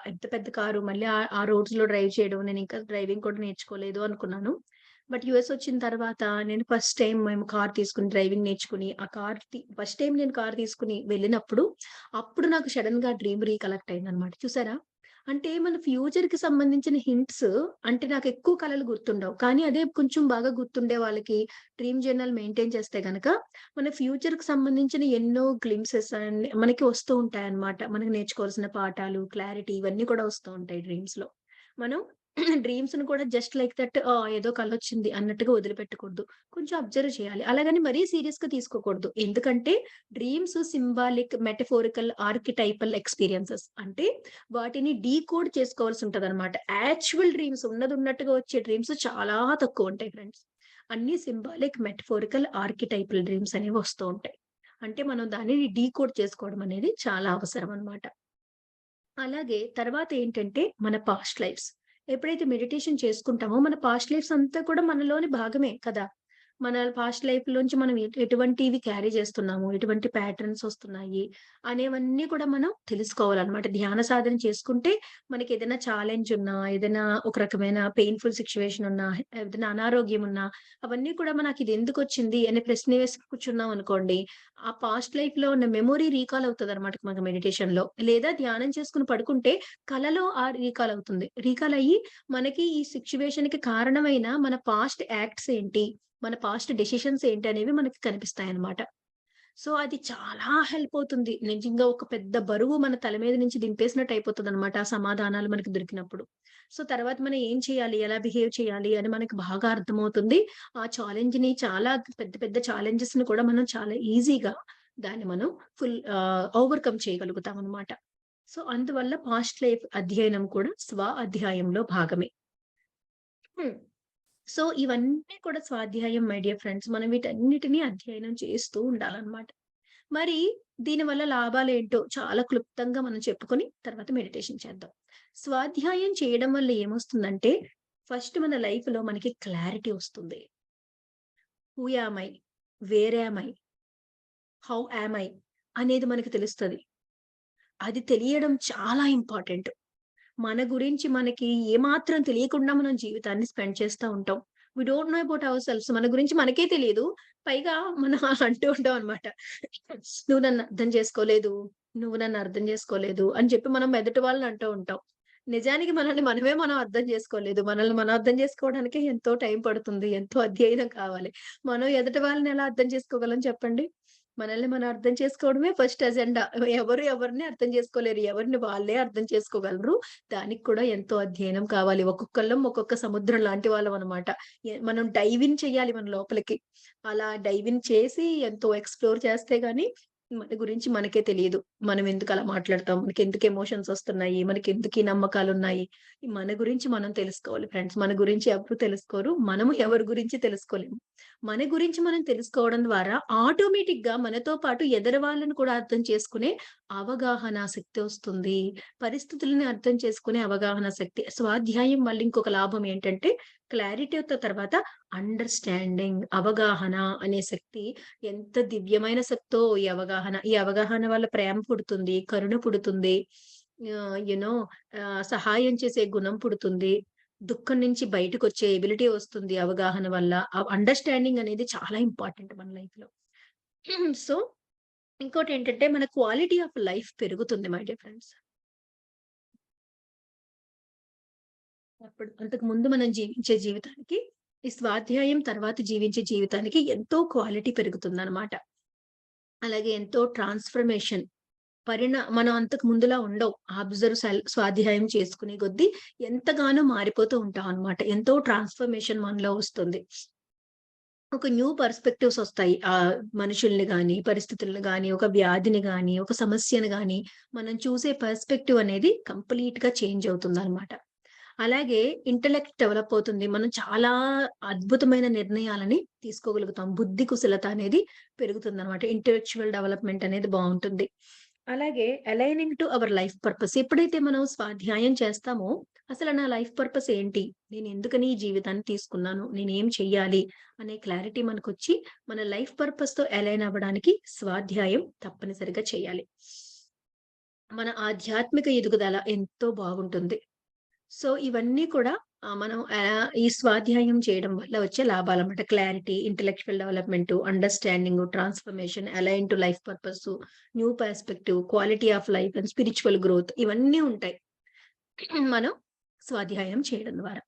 ఎంత పెద్ద కారు మళ్ళీ ఆ రోడ్స్‌లో డ్రైవ్ చేయడం. నేనింకా డ్రైవింగ్ కూడా నేర్చుకోలేదు అనుకున్నాను. బట్ యూఎస్ వచ్చిన తర్వాత నేను ఫస్ట్ టైమ్ మేము కార్ తీసుకొని డ్రైవింగ్ నేర్చుకొని, ఆ కార్ ఫస్ట్ టైమ్ నేను కార్ తీసుకొని వెళ్ళినప్పుడు, అప్పుడు నాకు సడెన్‌గా డ్రీమ్ రీకలెక్ట్ అయిందనమాట. చూసారా? అంటే మన ఫ్యూచర్‌కి సంబంధించిన హింట్స్ అంటే నాకెక్కువ కలలు గుర్తుండవు. కానీ అదే కొంచెం బాగా గుర్తుండే వాళ్ళకి డ్రీమ్ జర్నల్ మెయింటైన్ చేస్తే గనక మన ఫ్యూచర్‌కి సంబంధించిన ఎన్నో గ్లింప్సెస్ మనకి వస్తూ ఉంటాయన్నమాట. మనకు నేర్చుకోవాల్సిన పాఠాలు, క్లారిటీ ఇవన్నీ కూడా వస్తూ ఉంటాయి డ్రీమ్స్‌లో. మనం డ్రీమ్స్‌ని కూడా జస్ట్ లైక్ దట్ ఏదో కలొచ్చింది అన్నట్టుగా వదిలిపెట్టకూడదు. కొంచెం అబ్జర్వ్ చేయాలి. అలాగని మరీ సీరియస్‌గా తీసుకోకూడదు. ఎందుకంటే డ్రీమ్స్ సింబాలిక్, మెటఫోరికల్, ఆర్కిటైపల్ ఎక్స్‌పీరియన్సెస్. అంటే వాటిని డీకోడ్ చేసుకోవాల్సి ఉంటదన్నమాట. యాక్చువల్ డ్రీమ్స్ ఉన్నదున్నట్టుగా వచ్చే డ్రీమ్స్ చాలా తక్కువుంటాయి ఫ్రెండ్స్. అన్నీ సింబాలిక్, మెటఫోరికల్, ఆర్కిటైపల్ డ్రీమ్స్ అనేవి వస్తూ ఉంటాయి. అంటే మనం దానిని డీకోడ్ చేసుకోవడం అనేది చాలా అవసరం అన్నమాట. అలాగే తర్వాత ఏంటంటే మన పాస్ట్ లైఫ్స్. ఎప్పుడైతే మెడిటేషన్ చేసుకుంటామో మన పాస్ట్ లైఫ్స్ అంతా కూడా మనలోని భాగమే కదా! మన పాస్ట్ లైఫ్‌లోంచి మనం ఎటువంటివి క్యారీ చేస్తున్నాము, ఎటువంటి ప్యాటర్న్స్ వస్తున్నాయి అనేవన్నీ కూడా మనం తెలుసుకోవాలనమాట. ధ్యాన సాధన చేసుకుంటే మనకేదైనా ఛాలెంజ్ ఉన్నా, ఏదైనా ఒక రకమైన పెయిన్‌ఫుల్ సిట్యుయేషన్ ఉన్నా, ఏదైనా అనారోగ్యం ఉన్నా, అవన్నీ కూడా మనకిది ఎందుకొచ్చింది అనే ప్రశ్న వేసి కూర్చున్నామనుకోండి, ఆ పాస్ట్ లైఫ్‌లో ఉన్న మెమరీ రీకాల్ అవుతదనమాట మనకు మెడిటేషన్‌లో. లేదా ధ్యానం చేసుకొని పడుకుంటే కలలో రీకాల్ అవుతుంది. రీకాల్ అయ్యి మనకి ఈ సిట్యుయేషన్‌కి కారణమైన మన పాస్ట్ యాక్ట్స్ ఏంటి? మన పాస్ట్ డెసిషన్స్ ఏంటి అనేవి మనకి కనిపిస్తాయన్నమాట. సో, అది చాలా హెల్ప్ అవుతుంది. నిజంగా ఒక పెద్ద బరువు మన తల మీద నుంచి దింపేసినట్టు అయిపోతదన్నమాట. ఆ సమాధానాలు మనకు దొరికినప్పుడు. సో, తర్వాత మనం ఏం చేయాలి? ఎలా బిహేవ్ చేయాలి? అని మనకు బాగా అర్థమవుతుంది. ఆ ఛాలెంజ్‌ని చాలా పెద్ద పెద్ద ఛాలెంజెస్‌ని కూడా మనం చాలా ఈజీగా దాన్ని మనం ఓవర్‌కమ్ చేయగలుగుతామన్నమాట. సో, అందువల్ల పాస్ట్ లైఫ్ అధ్యయనం కూడా అధ్యాయంలో భాగమే. హ్మ్. సో, ఇవన్నీ కూడా స్వాధ్యాయం మై డియర్ ఫ్రెండ్స్. మనం వీటన్నిటిని అధ్యయనం చేస్తూ ఉండాలనమాట. మరి దీనివల్ల లాభాలేంటో చాలా క్లుప్తంగా మనం చెప్పుకొని తర్వాత మెడిటేషన్ చేద్దాం. స్వాధ్యాయం చేయడం వల్ల ఏమొస్తుందంటే, ఫస్ట్ మన లైఫ్‌లో మనకి క్లారిటీ వస్తుంది. Who am I? Where am I? How am I? అనేది మనకు తెలుస్తది. అది తెలియడం చాలా ఇంపార్టెంట్. మన గురించి మనకి ఏమాత్రం తెలియకుండా మనం జీవితాన్ని స్పెండ్ చేస్తా ఉంటాం. We don't know about our selves. మన గురించి మనకే తెలీదు. పైగా మనం అంటూ ఉంటాం అన్నమాట. "నువ్వు నన్ను అర్థం చేసుకోలేదు. నువ్వు నన్ను అర్థం చేసుకోలేదు" అని చెప్పి మనం ఎదుటి వాళ్ళని అంటూ ఉంటాం. నిజానికి మనల్ని మనం అర్థం చేసుకోలేదు. మనల్ని మనం అర్థం చేసుకోవడానికే ఎంతో టైం పడుతుంది. ఎంతో అధ్యయనం కావాలి. మనం ఎదుటి వాళ్ళని ఎలా అర్థం చేసుకోగలం చెప్పండి? మనల్ని మనం అర్థం చేసుకోవడమే ఫస్ట్ అజెండా. ఎవరు ఎవరిని అర్థం చేసుకోలేరు. ఎవరిని వాళ్ళే అర్థం చేసుకోగలరు. దానికి కూడా ఎంతో అధ్యయనం కావాలి. ఒక్కొక్కళ్ళం ఒక్కొక్క సముద్రం లాంటి వాళ్ళమనమాట. మనం డైవ్ ఇన్ చేయాలి మన లోపలికి. అలా డైవ్ ఇన్ చేసి ఎంతో ఎక్స్‌ప్లోర్ చేస్తే గాని మన గురించి మనకే తెలీదు. మనం ఎందుకలా మాట్లాడతాం? మనకెందుకు ఎమోషన్స్ ఒస్తున్నాయి? మనకెందుకు ఈ నమ్మకాలున్నాయి? మన గురించి మనం తెలుసుకోవాలి ఫ్రెండ్స్. మన గురించి ఎవరు తెలుసుకోరు. మనము ఎవరి గురించి తెలుసుకోలేము. మన గురించి మనం తెలుసుకోవడం ద్వారా ఆటోమేటిక్‌గా మనతో పాటు ఎదరి వాళ్ళని కూడా అర్థం చేసుకునే అవగాహన శక్తి ఒస్తుంది. పరిస్థితులని అర్థం చేసుకునే అవగాహన శక్తి. స్వాధ్యాయం వల్ల ఇంకొక లాభం ఏంటంటే క్లారిటీతో తర్వాత అండర్‌స్టాండింగ్ అవగాహన అనే శక్తి ఎంత దివ్యమైన శక్తో ఈ అవగాహన. ఈ అవగాహన వల్ల ప్రేమ పుడుతుంది, కరుణ పుడుతుంది. ఆహ్, యూ నో సహాయం చేసే గుణం పుడుతుంది. దుఃఖం నుంచి బయటకొచ్చే ఎబిలిటీ వస్తుంది అవగాహన వల్ల. అండర్‌స్టాండింగ్ అనేది చాలా ఇంపార్టెంట్ మన లైఫ్‌లో. సో, ఇంకోటేంటంటే మన క్వాలిటీ ఆఫ్ లైఫ్ పెరుగుతుంది మై డియర్ ఫ్రెండ్స్. అంతకు ముందు మనం జీవించే జీవితానికి, ఈ స్వాధ్యాయం తర్వాత జీవించే జీవితానికి ఎంతో క్వాలిటీ పెరుగుతుందనమాట. అలాగే ఎంతో ట్రాన్స్‌ఫర్మేషన్ మనం అంతకు ముందులా ఉండవు. స్వాధ్యాయం చేసుకునే కొద్దీ ఎంతగానో మారిపోతూ ఉంటామనమాట. ఎంతో ట్రాన్స్‌ఫర్మేషన్ మనలో వస్తుంది. ఒక న్యూ పర్స్‌పెక్టివ్స్ ఒస్తాయి. మనుషుల్ని గాని, పరిస్థితుల్ని గాని, ఒక వ్యాధిని గాని, ఒక సమస్యను గాని, మనం చూసే పర్స్‌పెక్టివ్ అనేది కంప్లీట్‌గా చేంజ్ అవుతుందనమాట. అలాగే ఇంటెలెక్ట్ డెవలప్ అవుతుంది. మనం చాలా అద్భుతమైన నిర్ణయాలని తీసుకోగలుగుతాం. బుద్ధి కుశలత అనేది పెరుగుతుందనమాట. ఇంటెలెక్చువల్ డెవలప్‌మెంట్ అనేది బావుంటుంది. అలాగే aligning to our life purpose. ఎప్పుడైతే మనం స్వాధ్యాయం చేస్తామో, అసలు నా లైఫ్ పర్పస్ ఏంటి? నేనెందుకని ఈ జీవితాన్ని తీసుకున్నాను? నేనేం చెయ్యాలి? అనే క్లారిటీ మనకొచ్చి, మన లైఫ్ పర్పస్‌తో అలైన్ అవ్వడానికి స్వాధ్యాయం తప్పనిసరిగా చేయాలి. మన ఆధ్యాత్మిక ఎదుగుదల ఎంతో బాగుంటుంది. సో, ఇవన్నీ కూడా మనం ఈ స్వాధ్యాయం చేయడం వల్ల వచ్చే లాభాలన్నమాట. Clarity, intellectual development, understanding, transformation, align to life purpose, new perspective, quality of life and spiritual growth ఇవన్నీ ఉంటాయి. మనం స్వాధ్యాయం చేయడం ద్వారా.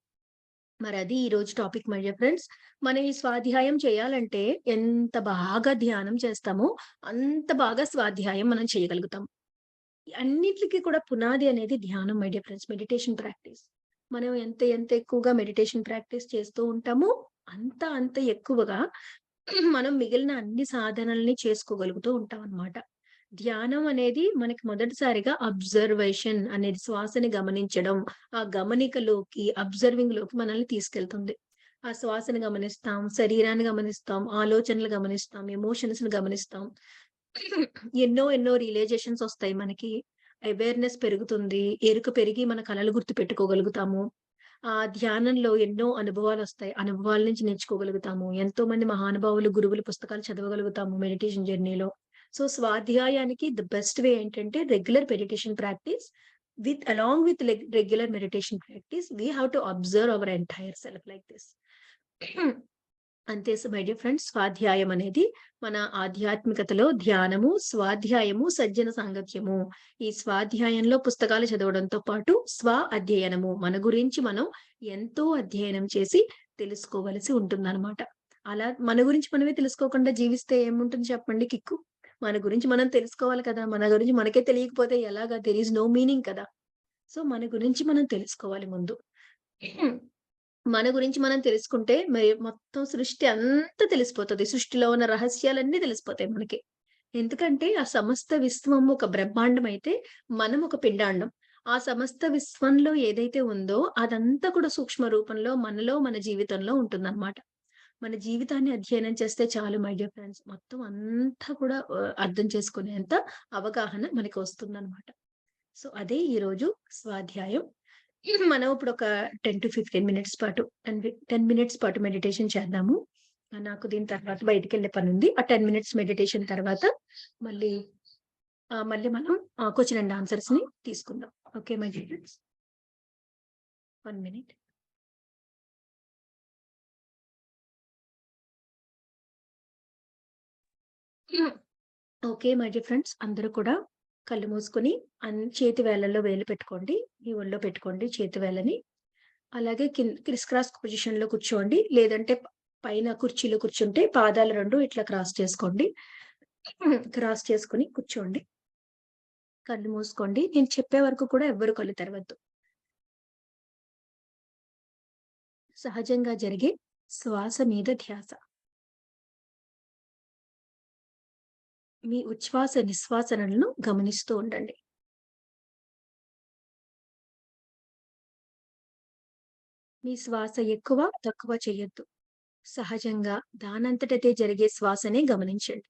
మరది ఈరోజు టాపిక్ మై డియర్ ఫ్రెండ్స్. మనం ఈ స్వాధ్యాయం చేయాలంటే ఎంత బాగా ధ్యానం చేస్తామో, అంత బాగా స్వాధ్యాయం మనం చేయగలుగుతాం. అన్నిట్లికి కూడా పునాది అనేది ధ్యానం my dear friends. Meditation practice. మనం ఎంత ఎంత ఎక్కువగా మెడిటేషన్ ప్రాక్టీస్ చేస్తూ ఉంటామో, అంత ఎక్కువగా మనం మిగిలిన అన్ని సాధనల్ని చేసుకోగలుగుతూ ఉంటామనమాట. ధ్యానం అనేది మనకి మొదటిసారిగా అబ్జర్వేషన్ అనేది శ్వాసని గమనించడం, ఆ గమనికలోకి, అబ్జర్వింగ్‌లోకి మనల్ని తీసుకెళ్తుంది. ఆ శ్వాసను గమనిస్తాం, శరీరాన్ని గమనిస్తాం, ఆలోచనలు గమనిస్తాం, ఎమోషన్స్‌ని గమనిస్తాం. ఎన్నో ఎన్నో రియలైజేషన్స్ ఒస్తాయి మనకి. అవేర్‌నెస్ పెరుగుతుంది. ఎరుక పెరిగి మన కలలు గుర్తుపెట్టుకోగలుగుతాము. ధ్యానంలో ఎన్నో అనుభవాలొస్తాయి. అనుభవాల నుంచి నేర్చుకోగలుగుతాము. ఎంతోమంది మహానుభావులు, గురువుల పుస్తకాలు చదవగలుగుతాము మెడిటేషన్ జర్నీలో. సో, స్వాధ్యాయానికి ది బెస్ట్ వే ఏంటంటే regular meditation practice along with regular meditation practice we have to observe our entire self like this. అంతే మై డియర్ ఫ్రెండ్స్, స్వాధ్యాయం అనేది మన ఆధ్యాత్మికతలో ధ్యానము, స్వాధ్యాయము, సజ్జన సాంగత్యము. ఈ స్వాధ్యాయంలో పుస్తకాలు చదవడంతో పాటు అధ్యయనము. మన గురించి మనం ఎంతో అధ్యయనం చేసి తెలుసుకోవలసి ఉంటుందన్నమాట. అలా మన గురించి మనమే తెలుసుకోకుండా జీవిస్తే ఏముంటుంది చెప్పండి కిక్కు? మన గురించి మనం తెలుసుకోవాలి కదా! మన గురించి మనకే తెలియకపోతే ఎలాగా? దేర్ ఈస్ నో మీనింగ్ కదా! సో, మన గురించి మనం తెలుసుకోవాలి ముందు. మన గురించి మనం తెలుసుకుంటే మరి మొత్తం సృష్టి అంతా తెలిసిపోతది. సృష్టిలో ఉన్న రహస్యాలన్నీ తెలిసిపోతాయి మనకి. ఎందుకంటే ఆ సమస్త విశ్వం ఒక బ్రహ్మాండం అయితే మనం ఒక పిండాండం. ఆ సమస్త విశ్వంలో ఏదైతే ఉందో అదంతా కూడా సూక్ష్మ రూపంలో మనలో, మన జీవితంలో ఉంటుందన్నమాట. మన జీవితాన్ని అధ్యయనం చేస్తే చాలు మై డియర్ ఫ్రెండ్స్. మొత్తం అంతా కూడా అర్థం చేసుకునేంత అవగాహన మనకి వస్తుందన్నమాట. సో, అదే ఈరోజు స్వాధ్యాయం. మనం ఇప్పుడొక 10-15 మినిట్స్ పాటు 10 మినిట్స్ పాటు మెడిటేషన్ చేద్దాము. నాకు దీని తర్వాత బయటికెళ్ళే పనుంది. ఆ 10 మినిట్స్ మెడిటేషన్ తర్వాత మళ్ళీ మళ్ళీ మనం క్వెషన్ అండ్ ఆన్సర్స్‌ని తీసుకుందాం. Okay my dear friends. 1 minute. Okay my dear friends. అందరూ కూడా కళ్ళు మూసుకొని చేతి వేళ్ళలో వేలు పెట్టుకోండి. మీ ఒళ్ళో పెట్టుకోండి చేతి వేళ్ళని. అలాగే క్రిస్ క్రాస్ పొజిషన్‌లో కూర్చోండి. లేదంటే పైన కుర్చీలో కూర్చుంటే పాదాలు 2 ఇట్లా క్రాస్ చేసుకోండి. క్రాస్ చేసుకొని కూర్చోండి. కళ్ళు మూసుకోండి. నేను చెప్పే వరకు కూడా ఎవ్వరు కళ్ళు తెరవద్దు. సహజంగా జరిగే శ్వాస మీద ధ్యాస. మీ ఉచ్ఛ్వాస నిశ్వాసనలను గమనిస్తూ ఉండండి. మీ శ్వాస ఎక్కువ, తక్కువ చేయొద్దు. సహజంగా దానంతటదే జరిగే శ్వాసనే గమనించండి.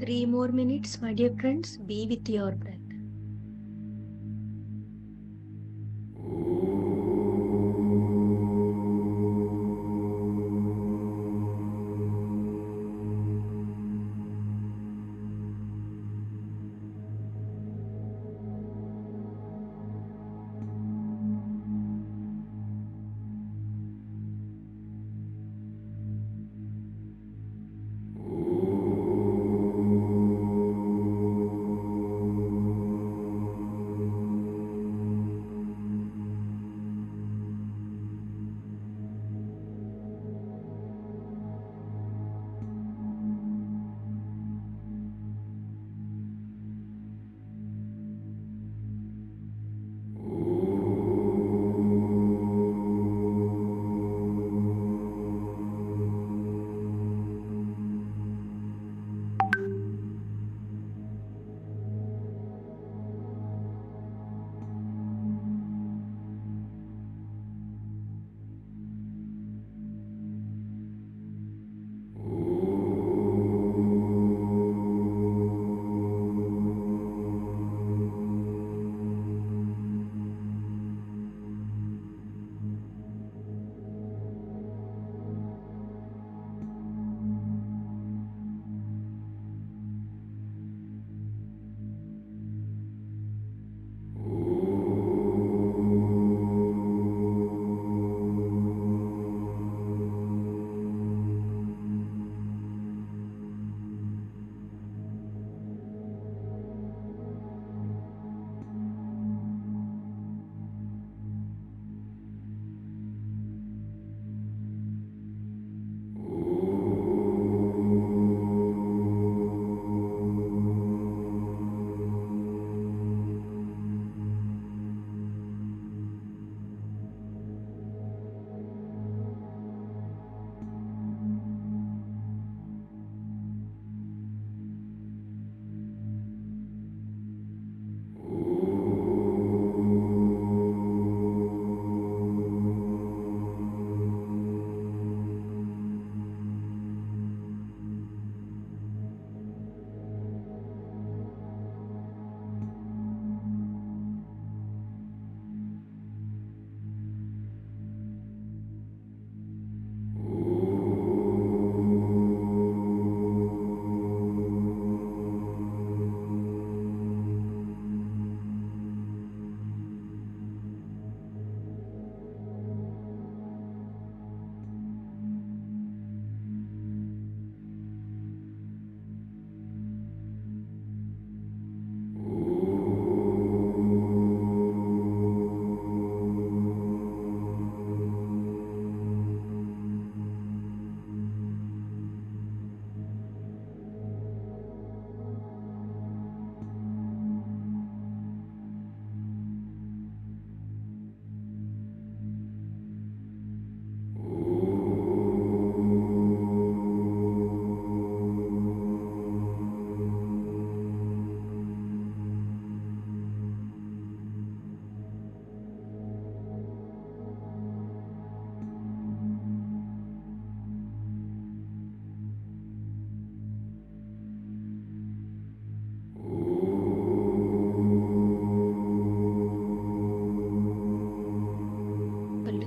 3 more minutes, my dear friends. Be with your breath.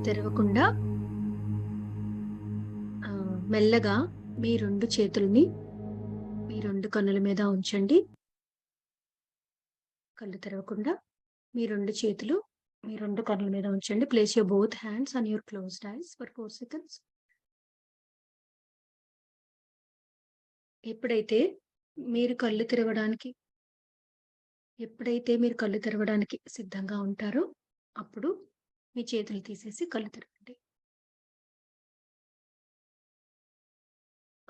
తెరవకుండా మెల్లగా మీ 2 చేతుల్ని మీ 2 కన్నుల మీద ఉంచండి. కళ్ళు తెరవకుండా మీ 2 చేతులు మీ 2 కన్నుల మీద ఉంచండి. Place your both hands on your closed ice for 4 seconds. ఎప్పుడైతే మీరు కళ్ళు తెరవడానికి సిద్ధంగా ఉంటారో అప్పుడు మీ చేతులు తీసేసి కళ్ళు తెరవండి.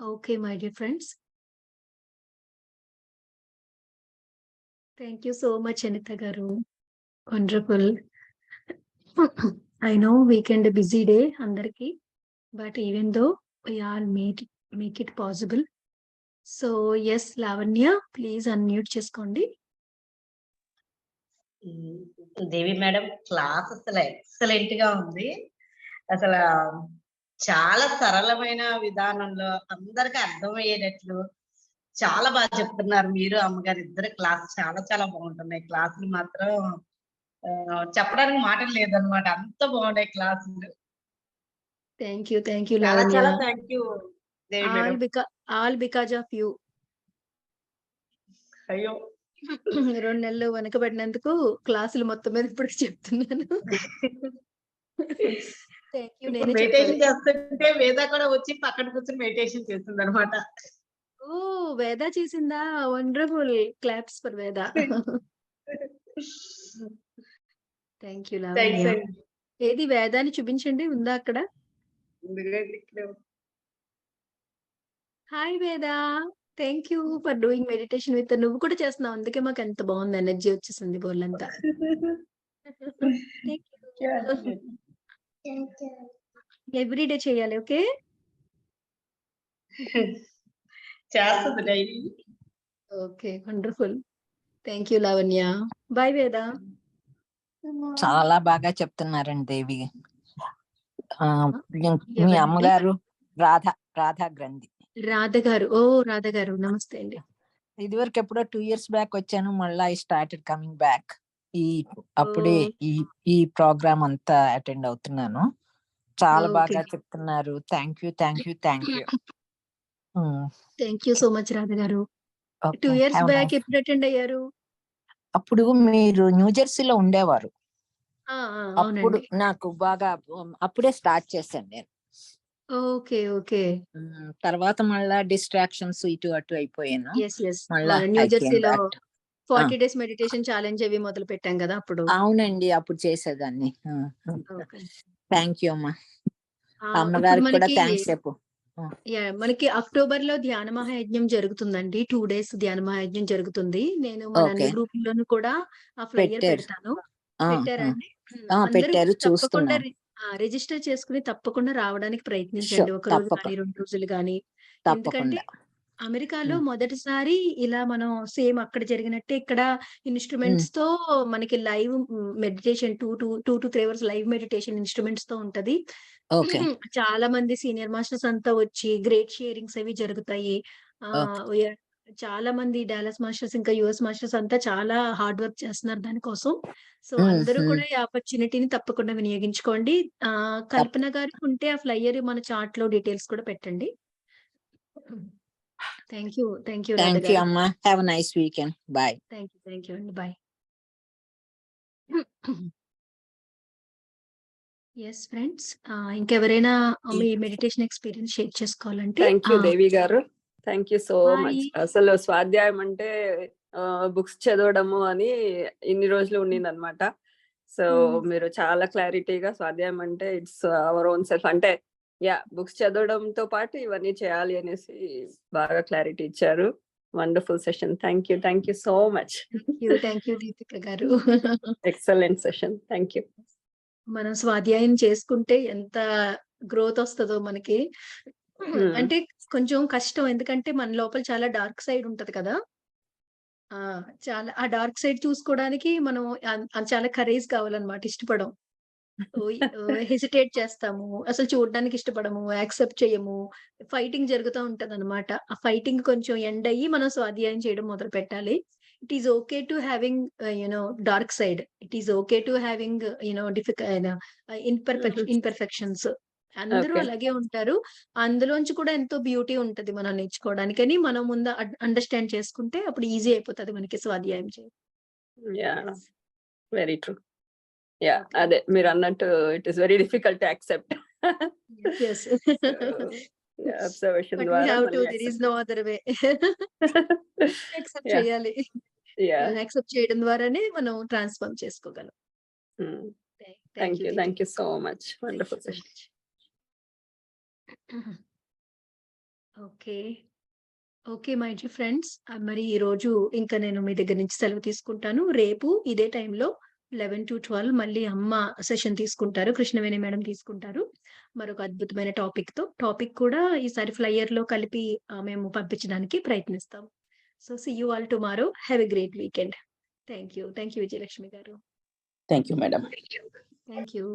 Okay my dear friends. Thank you so much Anitha garu. Wonderful. I know weekend busy day అందరికి, but even though we all make it possible. So yes Lavanya, please unmute చేసుకోండి. దేవి మేడం క్లాస్ అసలు ఎక్సలెంట్ గా ఉంది. అసలు చాలా సరళమైన విధానంలో అందరికి అర్థమయ్యేటట్లు చాలా బాగా చెప్తున్నారు మీరు, అమ్మగారు ఇద్దరు. క్లాస్ చాలా చాలా బాగుంటున్నాయి. క్లాసులు మాత్రం చెప్పడానికి మాటలు లేదనమాట. అంత బాగున్నాయి క్లాసులు. థ్యాంక్ యూ చాలా లావణ్య. చాలా thank you Devi madam. All because of you. అయ్యో 2 నెలలు వెనకబడినందుకు క్లాసులు మొత్తం మీద ఇప్పుడు చెప్తున్నాను. Thank you. ఇప్పుడు నేనే చెప్పాలి. మెడిటేషన్ చేస్తుంటే వేద కూడా వచ్చి పక్కన కూర్చొని మెడిటేషన్ చేస్తుంది అనమాట. ఓహ్! వేద చేసిందా? వండర్‌ఫుల్. క్లాప్స్ ఫర్ వేద. Thank you thanks Lavanya. అండి. ఏది వేదాన్ని చూపించండి. ఉందా అక్కడ? ఎందుకంటే ఇక్కడ hi Veda. Thank you for doing meditation with నువ్వు కూడా చేస్తున్నావు. అందుకే మాకు ఎంత బాగుంది. ఎనర్జీ వచ్చేసింది బోల్డంతా. Thank you. ఎవ్రీ డే చేయాలి. ఓకే. చేస్తుంది daily. Okay. Wonderful. Thank you Lavanya. Bye Veda. చాలా బాగా చెప్తున్నారండి దేవి. మీ ఎవరండి? అమ్మగారు రాధా గ్రంథి. రాధ గారు. ఓ రాధ గారు నమస్తే అండి. ఇదివరకు ఎప్పుడో 2 years బ్యాక్ వచ్చాను. మళ్ళా ఐ స్టార్టెడ్ కమింగ్ బ్యాక్. అప్పుడే ఈ ప్రోగ్రామ్ అంతా అటెండ్ అవుతున్నాను. చాలా బాగా చెప్తున్నారు. Thank you. Thank you so much Radha గారు. 2 years బ్యాక్ ఎప్పుడు అటెండ్ అయ్యారు? అప్పుడు మీరు న్యూ జెర్సీలో ఉండేవారు. అప్పుడు అవునండి. నాకు బాగా అప్పుడే స్టార్ట్ చేశాను నేను. ఓకే. తర్వాత మళ్ళా డిస్ట్రాక్షన్స్ ఇటు అటు అయిపోయాను. యెస్. మళ్ళా new I came జెర్సీలో back. 40 days meditation challenge అవి మొదలు పెట్టాం కదా అప్పుడు. అవునండి, అప్పుడు చేసేదాన్ని. ఓకే. థ్యాంక్ యూ అమ్మా. ఇప్పుడు అమ్మగారికి కూడా మనకి థ్యాంక్స్ చెప్పు. మనకి అక్టోబర్‌లో ధ్యాన మహాయజ్ఞం జరుగుతుందండి. 2 days ధ్యాన మహాయజ్ఞం జరుగుతుంది. నేను మన అన్ని ఓకే. గ్రూపుల్లోనూ కూడా ఆ ఫ్లైయర్ పెట్టారు. పెడతాను. ఆ, పెట్టారండి? అందరూ పెట్టారు, తప్పకుండా చూస్తున్నాను. రిజిస్టర్ చేసుకుని తప్పకుండా రావడానికి షూర్, ప్రయత్నించండి. ఒక రోజు తప్పకుండా గాని, 2 రోజులు గాని. ఎందుకంటే తప్పకుండా. అమెరికాలో మొదటిసారి ఇలా మనం సేమ్ అక్కడ జరిగినట్టే ఇక్కడ ఇన్‌స్ట్రుమెంట్స్ తో మనకి live meditation 2 to 3 hours live meditation instruments తో ఉంటది. ఓకే. చాలా మంది సీనియర్ మాస్టర్స్ అంతా వచ్చి గ్రేట్ షేరింగ్స్ అవి జరుగుతాయి. ఓకే. చాలా మంది డాలస్ మాస్టర్స్ ఇంకా యూఎస్ మాస్టర్స్ అంతా చాలా హార్డ్ వర్క్ చేస్తున్నారు దానికోసం. సో అందరూ కూడా ఈ ఆపర్చునిటీని తప్పకుండా వినియోగించుకోండి. కల్పన గారు ఉంటే ఆ ఫ్లైయర్ మన చార్ట్‌లో డీటెయిల్స్ కూడా పెట్టండి. Thank you Radha thank you garu. అమ్మా. Have a nice weekend. Bye. Thank you అండి. బాయ్. Yes friends. ఇంకెవరైనా మీ మెడిటేషన్ ఎక్స్‌పీరియన్స్ షేర్ చేసుకోవాలంటే thank you Devi garu. Thank you so hi. Much. అసలు స్వాధ్యాయం అంటే బుక్స్ చదవడము అని ఇన్ని రోజులు ఉండిందనమాట. సో మీరు చాలా క్లారిటీగా స్వాధ్యాయం అంటే ఇట్స్ అవర్ ఓన్ సెల్ఫ్ అంటే బుక్స్ చదవడంతో పాటు ఇవన్నీ చేయాలి అనేసి బాగా క్లారిటీ ఇచ్చారు. Wonderful session. Thank you so much. Thank you Deepika garu. Excellent session. Thank you. మనం స్వాధ్యాయం చేసుకుంటే ఎంత గ్రోత్ వస్తదో మనకి. అంటే కొంచెం కష్టం. ఎందుకంటే మన లోపల చాలా డార్క్ సైడ్ ఉంటది కదా! చాలా ఆ డార్క్ సైడ్ చూసుకోవడానికి మనం చాలా కరేజ్ కావాలన్నమాట. ఇష్టపడం. హెసిటేట్ చేస్తాము. అసలు చూడడానికి ఇష్టపడము. యాక్సెప్ట్ చేయము. ఫైటింగ్ జరుగుతా ఉంటదన్నమాట. ఆ ఫైటింగ్ కొంచెం ఎండ్ అయ్యి మనం స్వాధ్యాయం చేయడం మొదలుపెట్టాలి. It is okay to having dark side. It is okay to having imperfections. అందరూ ఓకే. అలాగే ఉంటారు. అందులోంచి కూడా ఎంతో బ్యూటీ ఉంటది మనం నేర్చుకోవడానికని మనం ముందు అండర్‌స్టాండ్ చేసుకుంటే అప్పుడు ఈజీ అయిపోతది మనకి స్వాధ్యాయం చేయడం. యాహ్! Very true. అదే మీరన్నట్టు it is very difficult to accept. Yes. Observation but we ద్వారా హావ్ టు. మళ్ళీ there is accept. No other way. Accept yeah! చేయాలి. యాహ్! యాక్సెప్ట్ చేయడం ద్వారానే మనం ట్రాన్స్‌ఫార్మ్ చేసుకోగలం. Thank you Deepika. So much. Wonderful thank you session. So much. Okay my dear friends. మరి ఈరోజు ఇంకా నేను మీ దగ్గర నుంచి సెలవు తీసుకుంటాను. రేపు ఇదే టైంలో 11-12 మళ్ళీ అమ్మ సెషన్ తీసుకుంటారు. కృష్ణవేణి మేడం తీసుకుంటారు. మరొక అద్భుతమైన టాపిక్ కూడా ఈసారి ఫ్లైయర్‌లో కలిపి మేము పంపించడానికి ప్రయత్నిస్తాం. So see you all tomorrow. Have a great weekend. Thank you Vijayalakshmi garu. Thank you madam. Thank you.